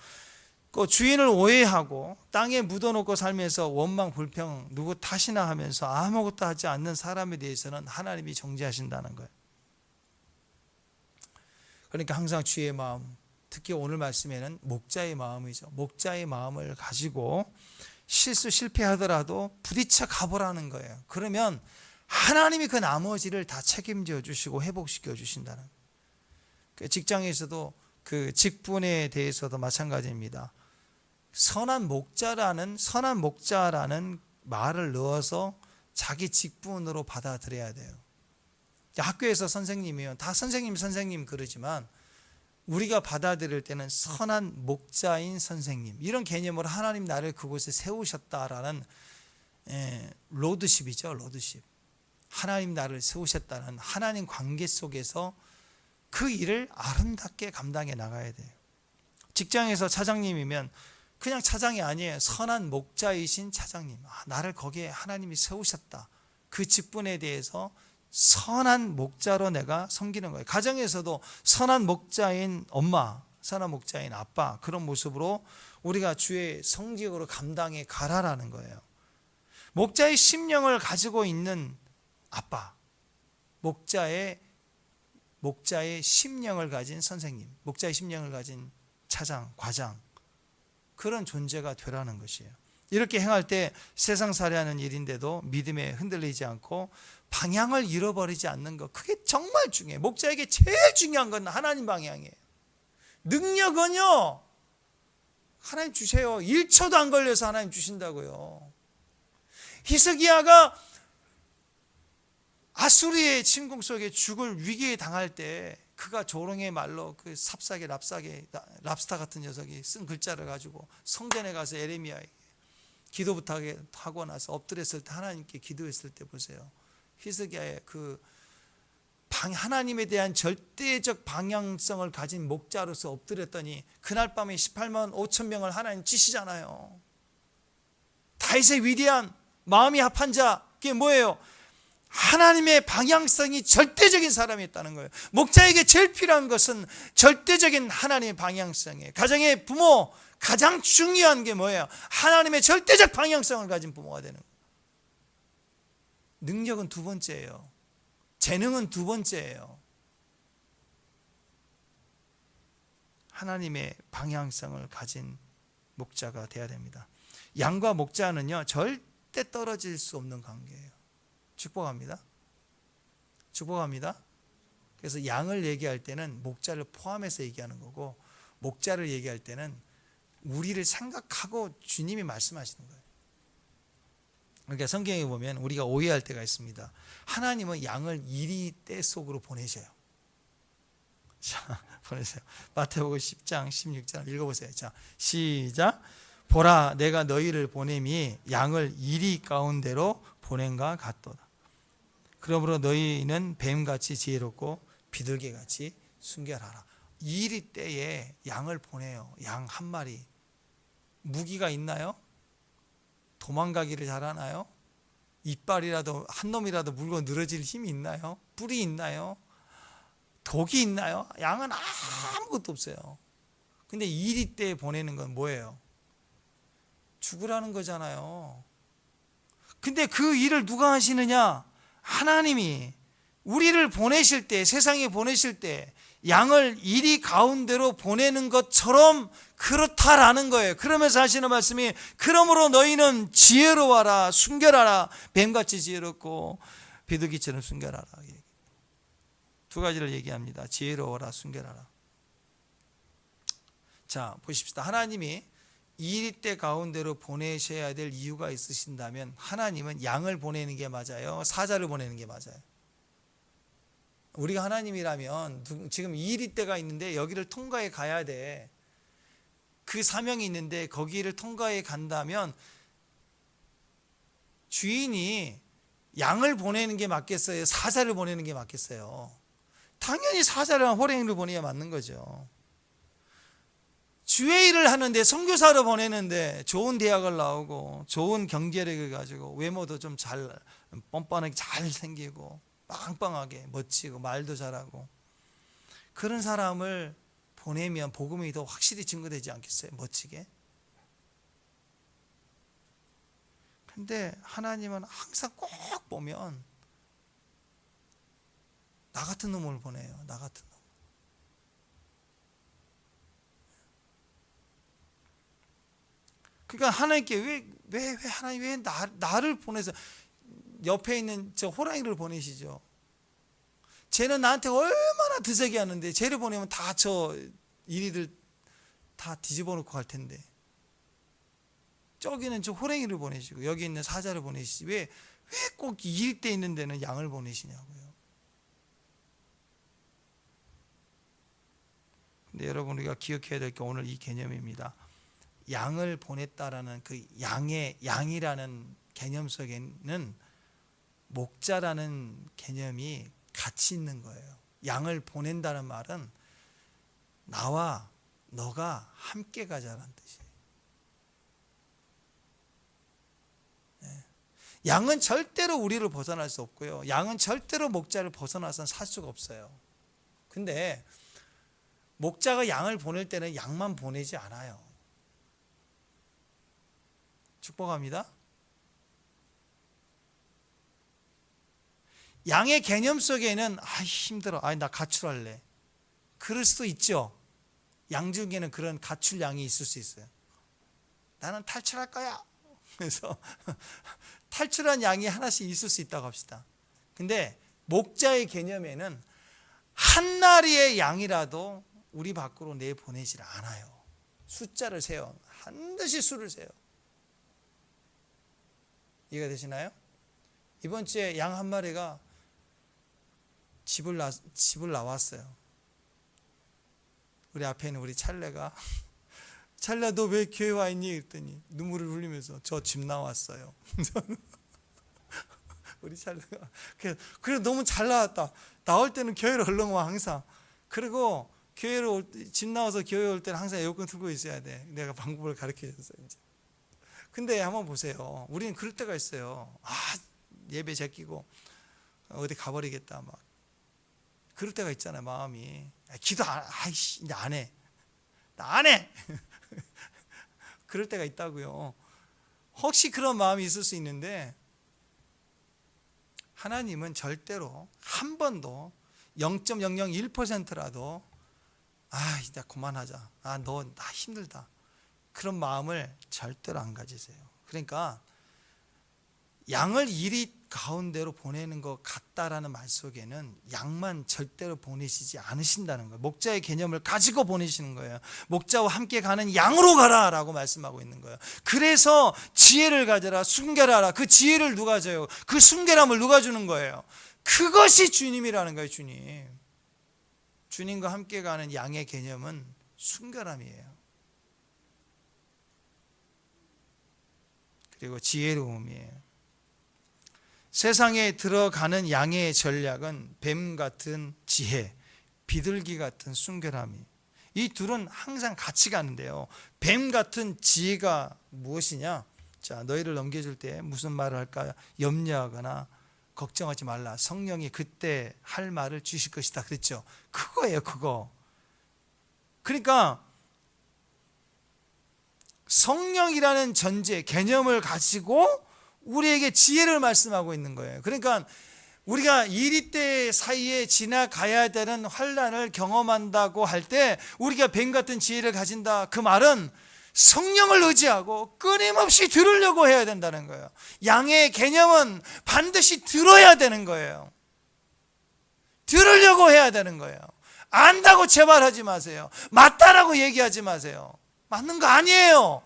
그 주인을 오해하고 땅에 묻어놓고 살면서 원망 불평 누구 탓이나 하면서 아무것도 하지 않는 사람에 대해서는 하나님이 정죄하신다는 거예요. 그러니까 항상 주의 마음, 특히 오늘 말씀에는 목자의 마음이죠. 목자의 마음을 가지고 실패하더라도 부딪혀 가보라는 거예요. 그러면 하나님이 그 나머지를 다 책임져 주시고 회복시켜 주신다는 거예요. 직장에서도 그 직분에 대해서도 마찬가지입니다. 선한 목자라는 말을 넣어서 자기 직분으로 받아들여야 돼요. 학교에서 선생님이면 다 선생님 그러지만 우리가 받아들일 때는 선한 목자인 선생님, 이런 개념으로 하나님 나를 그곳에 세우셨다라는 로드십이죠. 로드십. 하나님 나를 세우셨다는 하나님 관계 속에서 그 일을 아름답게 감당해 나가야 돼요. 직장에서 차장님이면 그냥 차장이 아니에요. 선한 목자이신 차장님. 나를 거기에 하나님이 세우셨다. 그 직분에 대해서 선한 목자로 내가 섬기는 거예요. 가정에서도 선한 목자인 엄마, 선한 목자인 아빠, 그런 모습으로 우리가 주의 성직으로 감당해 가라라는 거예요. 목자의 심령을 가지고 있는 아빠, 목자의 심령을 가진 선생님, 목자의 심령을 가진 차장, 과장, 그런 존재가 되라는 것이에요. 이렇게 행할 때 세상 살이하는 일인데도 믿음에 흔들리지 않고 방향을 잃어버리지 않는 것, 그게 정말 중요해요. 목자에게 제일 중요한 건 하나님 방향이에요. 능력은요, 하나님 주세요. 1초도 안 걸려서 하나님 주신다고요. 히스기야가 아수리의 침공 속에 죽을 위기에 당할 때 그가 조롱의 말로 그 삽사개, 랍스타 같은 녀석이 쓴 글자를 가지고 성전에 가서 에레미야에게 기도 부탁하고 나서 엎드렸을 때, 하나님께 기도했을 때 보세요. 히스기야의 그 하나님에 대한 절대적 방향성을 가진 목자로서 엎드렸더니 그날 밤에 18만 5천 명을 하나님 치시잖아요. 다윗의 위대한 마음이 합한 자, 그게 뭐예요? 하나님의 방향성이 절대적인 사람이었다는 거예요. 목자에게 제일 필요한 것은 절대적인 하나님의 방향성이에요. 가정의 부모, 가장 중요한 게 뭐예요? 하나님의 절대적 방향성을 가진 부모가 되는 거예요. 능력은 두 번째예요. 재능은 두 번째예요. 하나님의 방향성을 가진 목자가 되어야 됩니다. 양과 목자는요, 절대 떨어질 수 없는 관계예요. 축복합니다. 축복합니다. 그래서 양을 얘기할 때는 목자를 포함해서 얘기하는 거고, 목자를 얘기할 때는 우리를 생각하고 주님이 말씀하시는 거예요. 그러니까 성경에 보면 우리가 오해할 때가 있습니다. 하나님은 양을 이리 떼 속으로 보내셔요. 자, 보내세요. 마태복음 10장 16절 읽어보세요. 자, 시작. 보라, 내가 너희를 보냄이 양을 이리 가운데로 보낸과 같도다. 그러므로 너희는 뱀같이 지혜롭고 비둘기같이 순결하라. 이리 때에 양을 보내요. 양 한 마리. 무기가 있나요? 도망가기를 잘하나요? 이빨이라도 한 놈이라도 물고 늘어질 힘이 있나요? 뿔이 있나요? 독이 있나요? 양은 아무것도 없어요. 근데 이리 때에 보내는 건 뭐예요? 죽으라는 거잖아요. 근데 그 일을 누가 하시느냐? 하나님이 우리를 보내실 때, 세상에 보내실 때 양을 이리 가운데로 보내는 것처럼 그렇다라는 거예요. 그러면서 하시는 말씀이, 그러므로 너희는 지혜로워라, 순결하라. 뱀같이 지혜롭고 비둘기처럼 순결하라. 두 가지를 얘기합니다. 지혜로워라, 순결하라. 자, 보십시다. 하나님이 이 때 가운데로 보내셔야 될 이유가 있으신다면 하나님은 양을 보내는 게 맞아요? 사자를 보내는 게 맞아요? 우리가 하나님이라면 지금 이 때가 있는데 여기를 통과해 가야 돼. 그 사명이 있는데 거기를 통과해 간다면 주인이 양을 보내는 게 맞겠어요? 사자를 보내는 게 맞겠어요? 당연히 사자랑 호랭이를 보내야 맞는 거죠. 주의 일을 하는데, 선교사를 보내는데 좋은 대학을 나오고 좋은 경제력을 가지고 외모도 좀 잘 뻔뻔하게 잘 생기고 빵빵하게 멋지고 말도 잘하고 그런 사람을 보내면 복음이 더 확실히 증거되지 않겠어요? 멋지게. 근데 하나님은 항상 꼭 보면 나 같은 놈을 보내요. 나 같은 놈. 그러니까 하나님께 왜 하나님 왜 나를 보내서 옆에 있는 저 호랑이를 보내시죠? 쟤는 나한테 얼마나 드세게 하는데 쟤를 보내면 다 저 이리들 다 뒤집어 놓고 갈 텐데, 저기는 저 호랭이를 보내시고 여기 있는 사자를 보내시지 왜 꼭 이리 때 있는 데는 양을 보내시냐고요. 근데 여러분, 우리가 기억해야 될 게 오늘 이 개념입니다. 양을 보냈다라는 그 양이라는 개념 속에는 목자라는 개념이 같이 있는 거예요. 양을 보낸다는 말은 나와 너가 함께 가자라는 뜻이에요. 양은 절대로 우리를 벗어날 수 없고요. 양은 절대로 목자를 벗어나서는 살 수가 없어요. 근데 목자가 양을 보낼 때는 양만 보내지 않아요. 축복합니다. 양의 개념 속에는 힘들어. 나 가출할래. 그럴 수도 있죠. 양 중에는 그런 가출 양이 있을 수 있어요. 나는 탈출할 거야. 그래서 탈출한 양이 하나씩 있을 수 있다고 합시다. 근데 목자의 개념에는 한 마리의 양이라도 우리 밖으로 내보내질 않아요. 숫자를 세요. 반드시 수를 세요. 이해가 되시나요? 이번 주에 양 한 마리가 집을 나왔어요. 우리 앞에 있는 우리 찰레가 찰레야 너 왜 교회 와 있니? 그랬더니 눈물을 흘리면서 저 집 나왔어요. 우리 찰레가 그래 너무 잘 나왔다. 나올 때는 교회로 얼른 와 항상. 그리고 교회로 집 나와서 교회 올 때는 항상 에어컨 틀고 있어야 돼. 내가 방법을 가르쳐 줬어요. 이제. 근데 한번 보세요. 우리는 그럴 때가 있어요. 예배 제끼고 어디 가버리겠다 막 그럴 때가 있잖아요. 마음이 기도 이제 안 해. 나 안 해. 그럴 때가 있다고요. 혹시 그런 마음이 있을 수 있는데 하나님은 절대로 한 번도 0.001%라도 이제 그만하자. 너 나 힘들다. 그런 마음을 절대로 안 가지세요. 그러니까 양을 이리 가운데로 보내는 것 같다라는 말 속에는 양만 절대로 보내시지 않으신다는 거예요. 목자의 개념을 가지고 보내시는 거예요. 목자와 함께 가는 양으로 가라라고 말씀하고 있는 거예요. 그래서 지혜를 가져라, 순결하라. 그 지혜를 누가 줘요? 그 순결함을 누가 주는 거예요? 그것이 주님이라는 거예요. 주님과 함께 가는 양의 개념은 순결함이에요. 그리고 지혜로움이에요. 세상에 들어가는 양의 전략은 뱀 같은 지혜, 비둘기 같은 순결함이, 이 둘은 항상 같이 가는데요. 뱀 같은 지혜가 무엇이냐? 자, 너희를 넘겨줄 때 무슨 말을 할까? 염려하거나 걱정하지 말라. 성령이 그때 할 말을 주실 것이다. 그랬죠. 그거예요, 그거. 그러니까 성령이라는 전제, 개념을 가지고 우리에게 지혜를 말씀하고 있는 거예요. 그러니까 우리가 이리 때 사이에 지나가야 되는 환난을 경험한다고 할 때 우리가 뱀 같은 지혜를 가진다. 그 말은 성령을 의지하고 끊임없이 들으려고 해야 된다는 거예요. 양의 개념은 반드시 들어야 되는 거예요. 들으려고 해야 되는 거예요. 안다고 제발 하지 마세요. 맞다라고 얘기하지 마세요. 맞는 거 아니에요.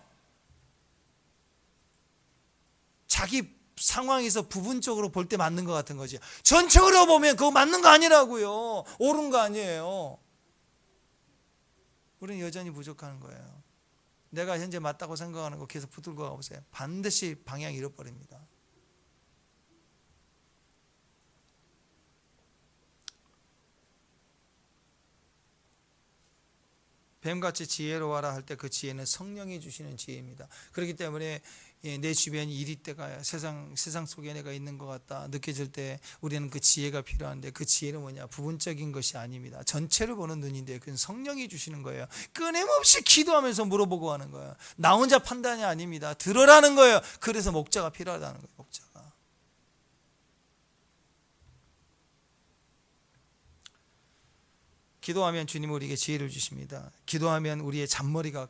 자기 상황에서 부분적으로 볼 때 맞는 것 같은 거지. 전적으로 보면 그거 맞는 거 아니라고요. 옳은 거 아니에요. 우리는 여전히 부족한 거예요. 내가 현재 맞다고 생각하는 거 계속 붙들고 가보세요. 반드시 방향 잃어버립니다. 뱀같이 지혜로워라 할 때 그 지혜는 성령이 주시는 지혜입니다. 그렇기 때문에 내 주변이 이리 때가 세상 속에 내가 있는 것 같다 느껴질 때 우리는 그 지혜가 필요한데, 그 지혜는 뭐냐? 부분적인 것이 아닙니다. 전체를 보는 눈인데 그건 성령이 주시는 거예요. 끊임없이 기도하면서 물어보고 하는 거예요. 나 혼자 판단이 아닙니다. 들으라는 거예요. 그래서 목자가 필요하다는 거예요. 목자가. 기도하면 주님은 우리에게 지혜를 주십니다. 기도하면 우리의 잔머리가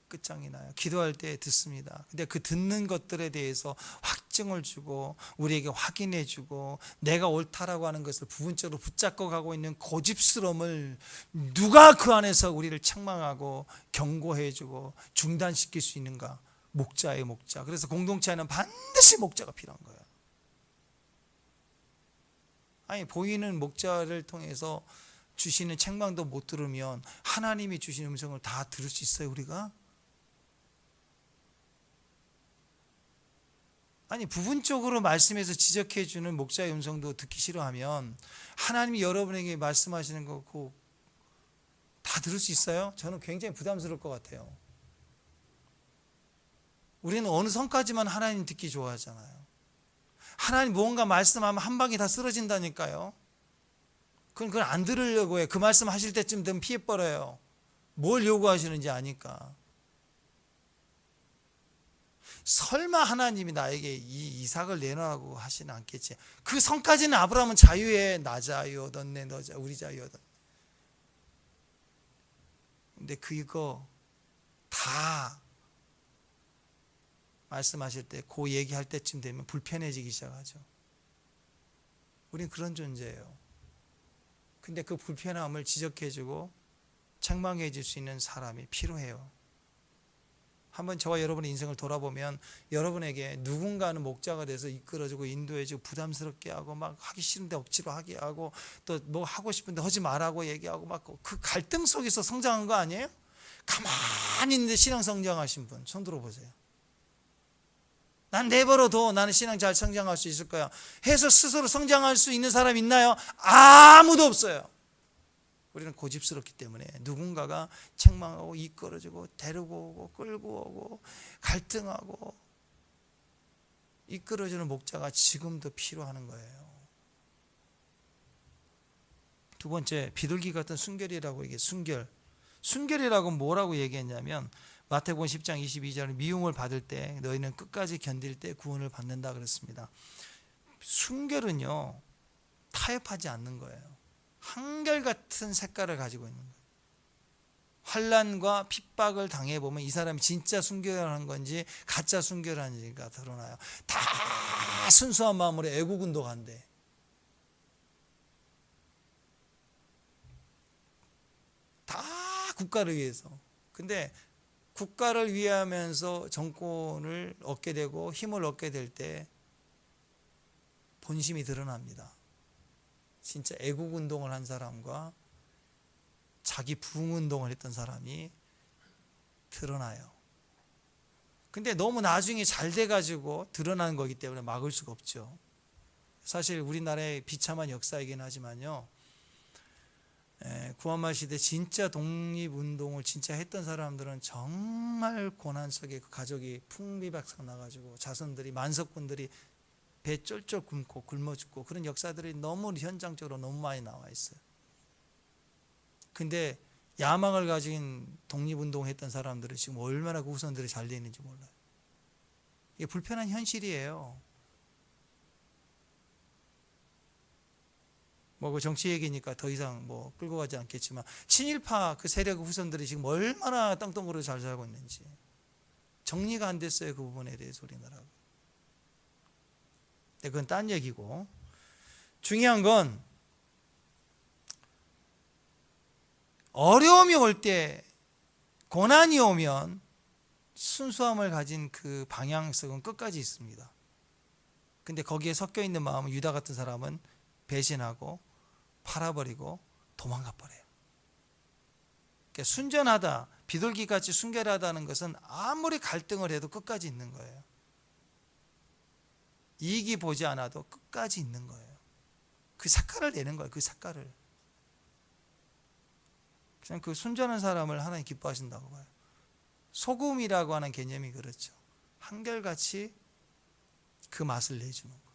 끝장이 나요. 기도할 때 듣습니다. 근데 그 듣는 것들에 대해서 확증을 주고 우리에게 확인해 주고 내가 옳다라고 하는 것을 부분적으로 붙잡고 가고 있는 고집스러움을 누가 그 안에서 우리를 책망하고 경고해 주고 중단시킬 수 있는가? 목자예요, 목자. 그래서 공동체에는 반드시 목자가 필요한 거예요. 보이는 목자를 통해서 주시는 책망도 못 들으면 하나님이 주신 음성을 다 들을 수 있어요, 우리가? 부분적으로 말씀해서 지적해 주는 목자의 음성도 듣기 싫어하면 하나님이 여러분에게 말씀하시는 거 다 들을 수 있어요? 저는 굉장히 부담스러울 것 같아요. 우리는 어느 선까지만 하나님 듣기 좋아하잖아요. 하나님 무언가 말씀하면 한 방에 다 쓰러진다니까요. 그걸 안 들으려고 해요. 그 말씀 하실 때쯤 되면 피해버려요. 뭘 요구하시는지 아니까. 설마 하나님이 나에게 이 이삭을 내놓으라고 하시는 않겠지. 그 선까지는 아브라함은 자유해. 나 자유 얻었네, 너 자유, 우리 자유 얻었네. 근데 그거 다 말씀하실 때, 그 얘기할 때쯤 되면 불편해지기 시작하죠. 우린 그런 존재예요. 근데 그 불편함을 지적해주고 책망해 줄 수 있는 사람이 필요해요. 한번 저와 여러분의 인생을 돌아보면 여러분에게 누군가는 목자가 돼서 이끌어주고 인도해주고 부담스럽게 하고 막 하기 싫은데 억지로 하게 하고 또 뭐 하고 싶은데 하지 말라고 얘기하고 막 그 갈등 속에서 성장한 거 아니에요? 가만히 있는데 신앙 성장하신 분 손 들어보세요. 난 내버려둬, 나는 신앙 잘 성장할 수 있을 거야 해서 스스로 성장할 수 있는 사람 있나요? 아무도 없어요. 우리는 고집스럽기 때문에 누군가가 책망하고 이끌어주고 데리고 오고 끌고 오고 갈등하고 이끌어주는 목자가 지금도 필요한 거예요. 두 번째, 비둘기 같은 순결이라고 얘기해. 순결이라고 뭐라고 얘기했냐면 마태복음 10장 22절에 미움을 받을 때 너희는 끝까지 견딜 때 구원을 받는다 그랬습니다. 순결은요, 타협하지 않는 거예요. 한결같은 색깔을 가지고 있는 거예요. 환난과 핍박을 당해보면 이 사람이 진짜 순결한 건지 가짜 순결한지가 드러나요. 다 순수한 마음으로 애국운동한대. 다 국가를 위해서. 근데 국가를 위하면서 정권을 얻게 되고 힘을 얻게 될 때 본심이 드러납니다. 진짜 애국운동을 한 사람과 자기 부흥운동을 했던 사람이 드러나요. 근데 너무 나중에 잘 돼가지고 드러나는 거기 때문에 막을 수가 없죠. 사실 우리나라의 비참한 역사이긴 하지만요, 구한말 시대 진짜 독립운동을 진짜 했던 사람들은 정말 고난 속에 그 가족이 풍비박산 나가지고 자손들이 만석군들이 배 쫄쫄 굶고 굶어 죽고 그런 역사들이 너무 현장적으로 너무 많이 나와 있어요. 근데 야망을 가진 독립운동을 했던 사람들은 지금 얼마나 그 후손들이 잘 되어 있는지 몰라요. 이게 불편한 현실이에요. 뭐 그 정치 얘기니까 더 이상 뭐 끌고 가지 않겠지만 친일파 그 세력 후손들이 지금 얼마나 땅덩어리로 잘 살고 있는지 정리가 안 됐어요. 그 부분에 대해서 우리나라가. 그건 딴 얘기고, 중요한 건 어려움이 올 때, 고난이 오면 순수함을 가진 그 방향성은 끝까지 있습니다. 근데 거기에 섞여 있는 마음은 유다 같은 사람은 배신하고 팔아버리고 도망가 버려요. 그러니까 순전하다, 비둘기같이 순결하다는 것은 아무리 갈등을 해도 끝까지 있는 거예요. 이익이 보지 않아도 끝까지 있는 거예요. 그 색깔을 내는 거예요. 그 색깔을. 그냥 그 순전한 사람을 하나님 기뻐하신다고 봐요. 소금이라고 하는 개념이 그렇죠. 한결같이 그 맛을 내주는 거.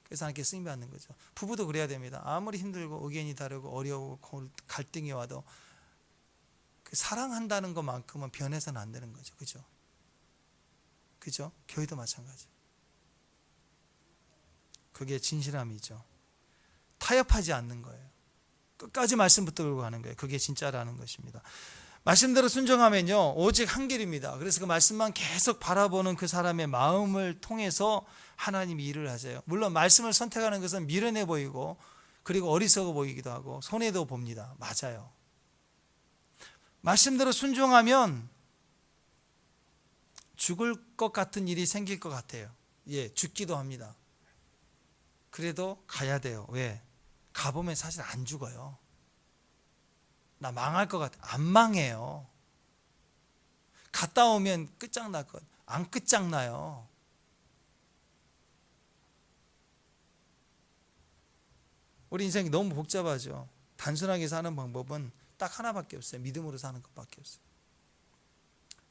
그래서 하나님께 쓰임 받는 거죠. 부부도 그래야 됩니다. 아무리 힘들고 의견이 다르고 어려우고 갈등이 와도 그 사랑한다는 것만큼은 변해서는 안 되는 거죠. 그죠? 그죠? 교회도 마찬가지. 그게 진실함이죠. 타협하지 않는 거예요. 끝까지 말씀 붙들고 가는 거예요. 그게 진짜라는 것입니다. 말씀대로 순종하면요, 오직 한 길입니다. 그래서 그 말씀만 계속 바라보는 그 사람의 마음을 통해서 하나님이 일을 하세요. 물론 말씀을 선택하는 것은 미련해 보이고 그리고 어리석어 보이기도 하고 손해도 봅니다. 맞아요. 말씀대로 순종하면 죽을 것 같은 일이 생길 것 같아요. 예, 죽기도 합니다. 그래도 가야 돼요. 왜? 가보면 사실 안 죽어요. 나 망할 것 같아. 안 망해요. 갔다 오면 끝장날 것. 안 끝장나요. 우리 인생이 너무 복잡하죠. 단순하게 사는 방법은 딱 하나밖에 없어요. 믿음으로 사는 것밖에 없어요.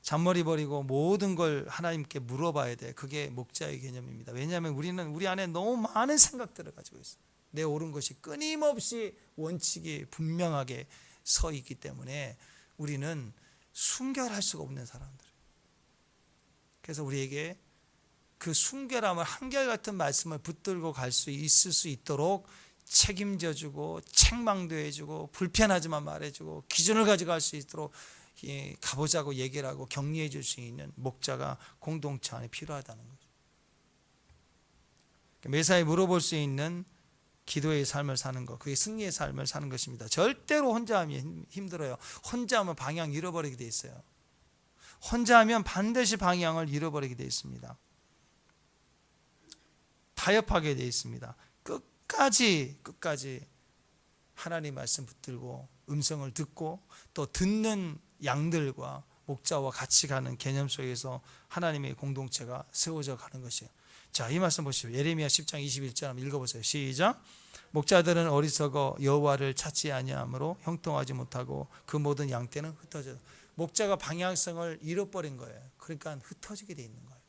잔머리 버리고 모든 걸 하나님께 물어봐야 돼. 그게 목자의 개념입니다. 왜냐하면 우리는 우리 안에 너무 많은 생각들을 가지고 있어요. 내 옳은 것이 끊임없이 원칙이 분명하게 서 있기 때문에 우리는 순결할 수가 없는 사람들이에요. 그래서 우리에게 그 순결함을 한결같은 말씀을 붙들고 갈 수 있을 수 있도록 책임져 주고 책망도 해주고 불편하지만 말해주고 기준을 가지고 갈 수 있도록 가보자고 얘기를 하고 격려해 줄 수 있는 목자가 공동체 안에 필요하다는 거죠. 매사에 물어볼 수 있는 기도의 삶을 사는 것, 그게 승리의 삶을 사는 것입니다. 절대로 혼자 하면 힘들어요. 혼자 하면 방향 잃어버리게 돼 있어요. 혼자 하면 반드시 방향을 잃어버리게 돼 있습니다. 타협하게 돼 있습니다. 끝까지 하나님 말씀 붙들고 음성을 듣고 또 듣는 양들과 목자와 같이 가는 개념 속에서 하나님의 공동체가 세워져 가는 것이에요. 자, 이 말씀 보시죠. 예레미야 10장 21절 한번 읽어보세요. 시작. 목자들은 어리석어 여호와를 찾지 아니하므로 형통하지 못하고 그 모든 양떼는 흩어져. 목자가 방향성을 잃어버린 거예요. 그러니까 흩어지게 돼 있는 거예요.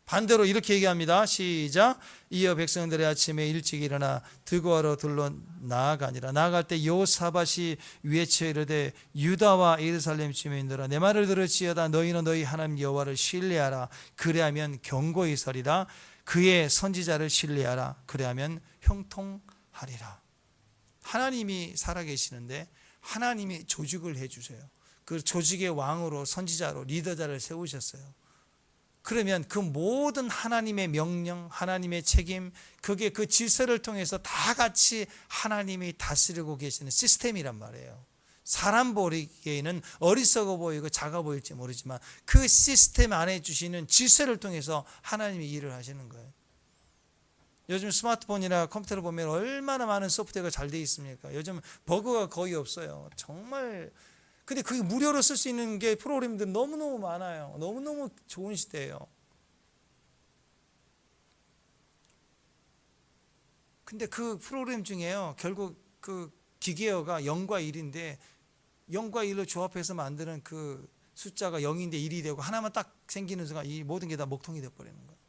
반대로 이렇게 얘기합니다. 시작. 이어 백성들의 아침에 일찍 일어나 드고아로 들러 나아가니라. 나아갈 때 여호사밧이 외쳐 이르되 유다와 예루살렘 주민들아 내 말을 들을지어다. 너희는 너희 하나님 여호와를 신뢰하라. 그래야면 견고히 서리라. 그의 선지자를 신뢰하라. 그래야면 형통하리라. 하나님이 살아계시는데 하나님이 조직을 해주세요. 그 조직의 왕으로 선지자로 리더자를 세우셨어요. 그러면 그 모든 하나님의 명령, 하나님의 책임, 그게 그 질서를 통해서 다 같이 하나님이 다스리고 계시는 시스템이란 말이에요. 사람 보기에는 어리석어 보이고 작아 보일지 모르지만 그 시스템 안에 주시는 질서를 통해서 하나님이 일을 하시는 거예요. 요즘 스마트폰이나 컴퓨터를 보면 얼마나 많은 소프트웨어가 잘 되어 있습니까? 요즘 버그가 거의 없어요. 정말. 근데 그게 무료로 쓸 수 있는 게 프로그램들 너무너무 많아요. 너무너무 좋은 시대예요. 근데 그 프로그램 중에요, 결국 그 기계어가 0과 1인데 0과 1로 조합해서 만드는 그 숫자가 0인데 1이 되고 하나만 딱 생기는 순간 이 모든 게 다 목통이 되어버리는 거예요.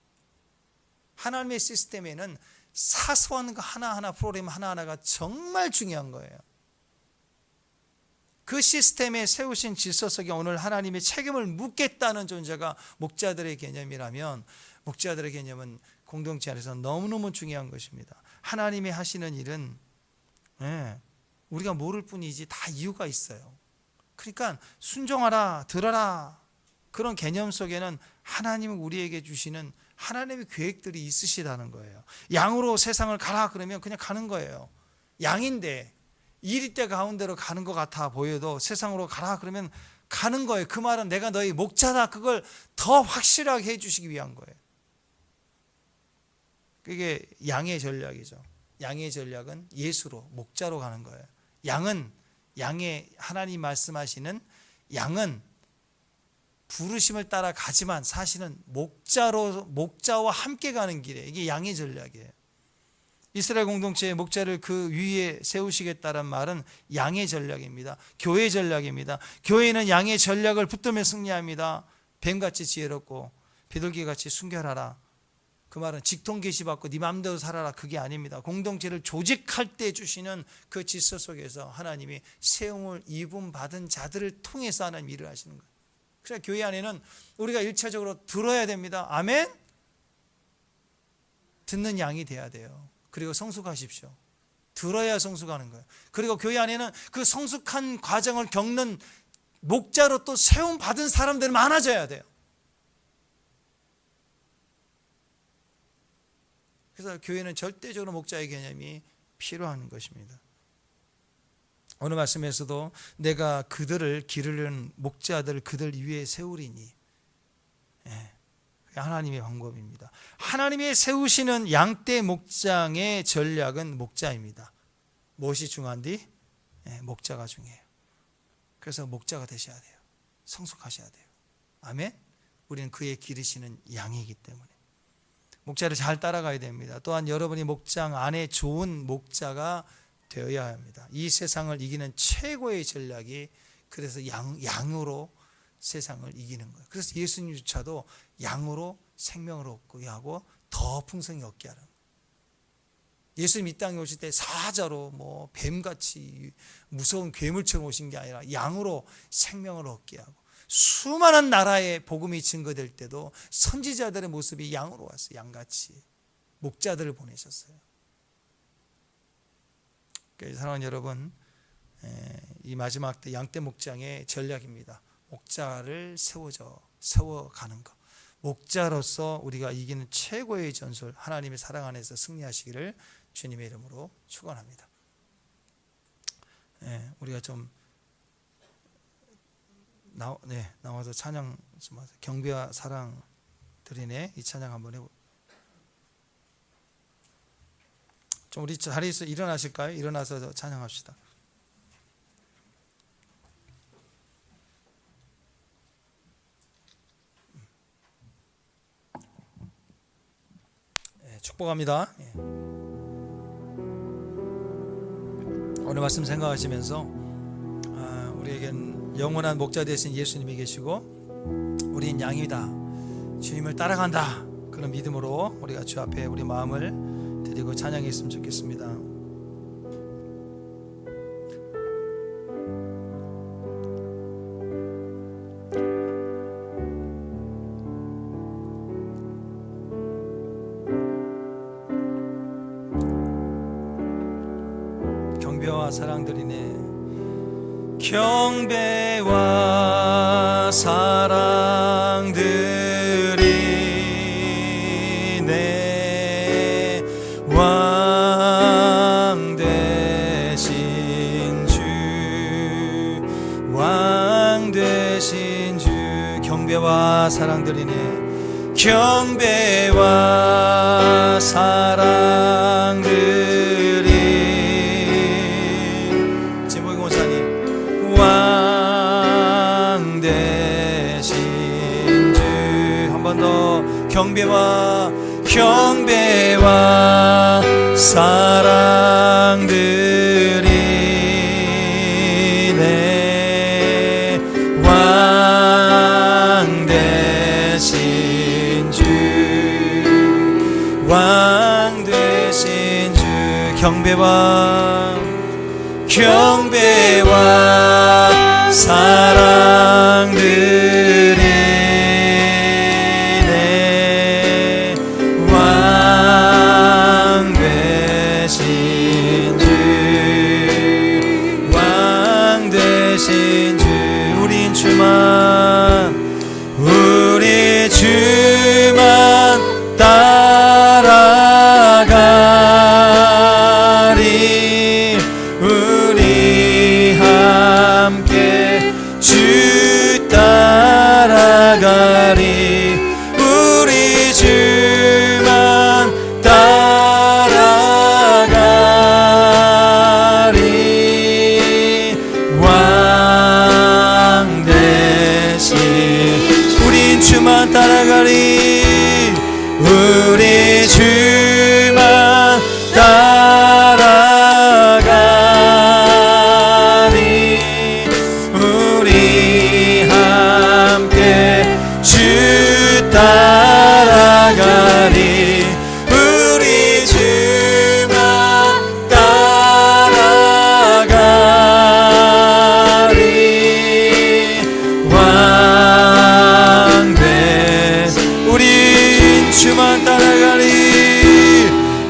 하나님의 시스템에는 사소한 거 하나하나, 프로그램 하나하나가 정말 중요한 거예요. 그 시스템에 세우신 질서 속에 오늘 하나님의 책임을 묻겠다는 존재가 목자들의 개념이라면 목자들의 개념은 공동체 안에서 너무너무 중요한 것입니다. 하나님이 하시는 일은 우리가 모를 뿐이지 다 이유가 있어요. 그러니까 순종하라, 들어라. 그런 개념 속에는 하나님은 우리에게 주시는 하나님의 계획들이 있으시다는 거예요. 양으로 세상을 가라 그러면 그냥 가는 거예요. 양인데 이리떼 가운데로 가는 것 같아 보여도 세상으로 가라 그러면 가는 거예요. 그 말은 내가 너희 목자다. 그걸 더 확실하게 해주시기 위한 거예요. 그게 양의 전략이죠. 양의 전략은 예수로, 목자로 가는 거예요. 양의 하나님 말씀하시는 양은 부르심을 따라 가지만 사실은 목자와 함께 가는 길에 이게 양의 전략이에요. 이스라엘 공동체의 목자를 그 위에 세우시겠다는 말은 양의 전략입니다. 교회 전략입니다. 교회는 양의 전략을 붙들며 승리합니다. 뱀같이 지혜롭고 비둘기같이 순결하라. 그 말은 직통 계시받고 네 마음대로 살아라. 그게 아닙니다. 공동체를 조직할 때 주시는 그 질서 속에서 하나님이 세움을 입음 받은 자들을 통해서 하나님 일을 하시는 거예요. 그래서 교회 안에는 우리가 일차적으로 들어야 됩니다. 아멘? 듣는 양이 돼야 돼요. 그리고 성숙하십시오. 들어야 성숙하는 거예요. 그리고 교회 안에는 그 성숙한 과정을 겪는 목자로 또 세움 받은 사람들이 많아져야 돼요. 그래서 교회는 절대적으로 목자의 개념이 필요한 것입니다. 오늘 말씀에서도 내가 그들을 기르는 목자들을 그들 위에 세우리니, 하나님의 방법입니다. 하나님의 세우시는 양떼 목장의 전략은 목자입니다. 무엇이 중요한디? 목자가 중요해요. 그래서 목자가 되셔야 돼요. 성숙하셔야 돼요. 아멘? 우리는 그의 기르시는 양이기 때문에 목자를 잘 따라가야 됩니다. 또한 여러분이 목장 안에 좋은 목자가 되어야 합니다. 이 세상을 이기는 최고의 전략이 그래서 양으로 세상을 이기는 거예요. 그래서 예수님조차도 양으로 생명을 얻게 하고 더 풍성히 얻게 하는 거예요. 예수님 이 땅에 오실 때 사자로 뭐 뱀같이 무서운 괴물처럼 오신 게 아니라 양으로 생명을 얻게 하고, 수많은 나라의 복음이 증거될 때도 선지자들의 모습이 양으로 왔어요. 양같이 목자들을 보내셨어요. 사랑하는 여러분, 이 마지막 때 양떼 목장의 전략입니다. 목자를 세워가는 것. 목자로서 우리가 이기는 최고의 전술, 하나님의 사랑 안에서 승리하시기를 주님의 이름으로 축원합니다. 우리가 좀 나와서 찬양 좀 하세요. 경배와 사랑 드리네. 이 찬양 한번 해보. 좀 우리 자리에서 일어나실까요? 일어나서 찬양합시다. 축복합니다. 오늘 말씀 생각하시면서 우리에겐 영원한 목자 되신 예수님이 계시고 우린 양이다, 주님을 따라간다, 그런 믿음으로 우리가 주 앞에 우리 마음을 드리고 찬양했으면 좋겠습니다. 경배와 사랑드리네. 경배와 사랑드리네. 왕 되신 주, 왕 되신 주. 경배와 사랑드리네. 경배와 사랑드리네. 왕 되신 주. 한 번 더. 경배와 사랑드리네. 왕 되신 주, 왕 되신 주. 경배와 사랑드리네. 왕 되신 주, 왕 되신 주. 우리 주만 따라가리. 우리 함께 주 따라가리. 우리 주만 따라가리. 왕 대신 우린 주만 따라가리. 우리 주만 따라가리. 우리 함께 주 따라가리. 우리 주만 따라가리. 왕 된 우리 주만 따라가리.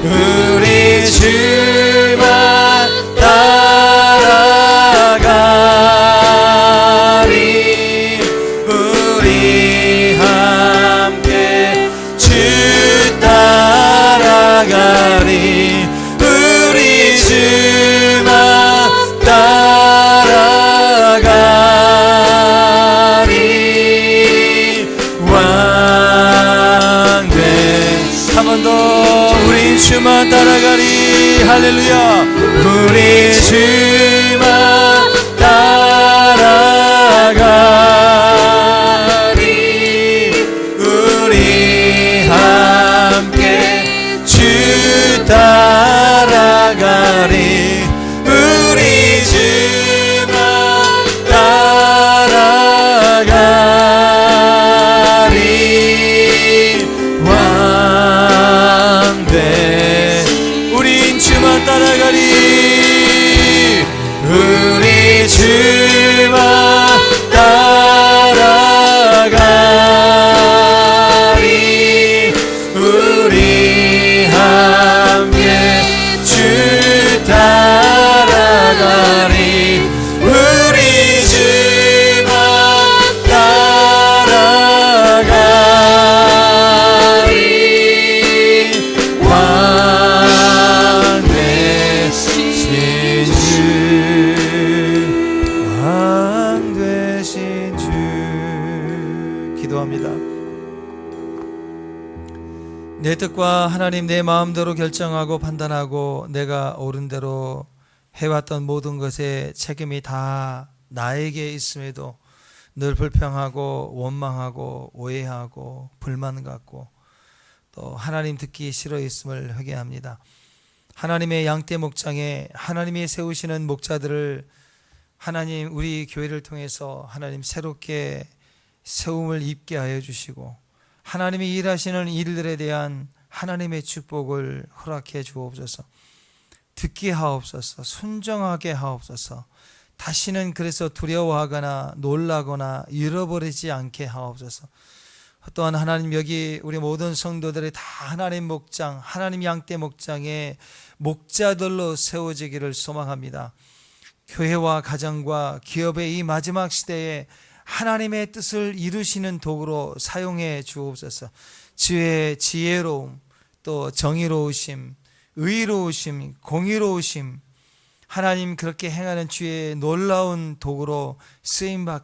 우리 주만 따라가리. 우리 함께 주 따라가리. 우리 주만 따라가리. 왕 된 한 번 더. 우리 주만 따라가리. 할렐루야. 우리 주만 따라가리. 우리 함께 주 따라가리. 기도합니다. 내 뜻과 하나님 내 마음대로 결정하고 판단하고 내가 옳은 대로 해왔던 모든 것에 책임이 다 나에게 있음에도 늘 불평하고 원망하고 오해하고 불만 갖고 또 하나님 듣기 싫어 있음을 회개합니다. 하나님의 양떼 목장에 하나님이 세우시는 목자들을 하나님 우리 교회를 통해서 하나님 새롭게 세움을 입게 하여 주시고 하나님이 일하시는 일들에 대한 하나님의 축복을 허락해 주옵소서. 듣게 하옵소서. 순종하게 하옵소서. 다시는 그래서 두려워하거나 놀라거나 잃어버리지 않게 하옵소서. 또한 하나님 여기 우리 모든 성도들이 다 하나님 목장, 하나님 양떼 목장의 목자들로 세워지기를 소망합니다. 교회와 가정과 기업의 이 마지막 시대에 하나님의 뜻을 이루시는 도구로 사용해 주옵소서. 주의 지혜로움, 또 정의로우심, 의로우심, 공의로우심, 하나님 그렇게 행하는 주의 놀라운 도구로 쓰임받게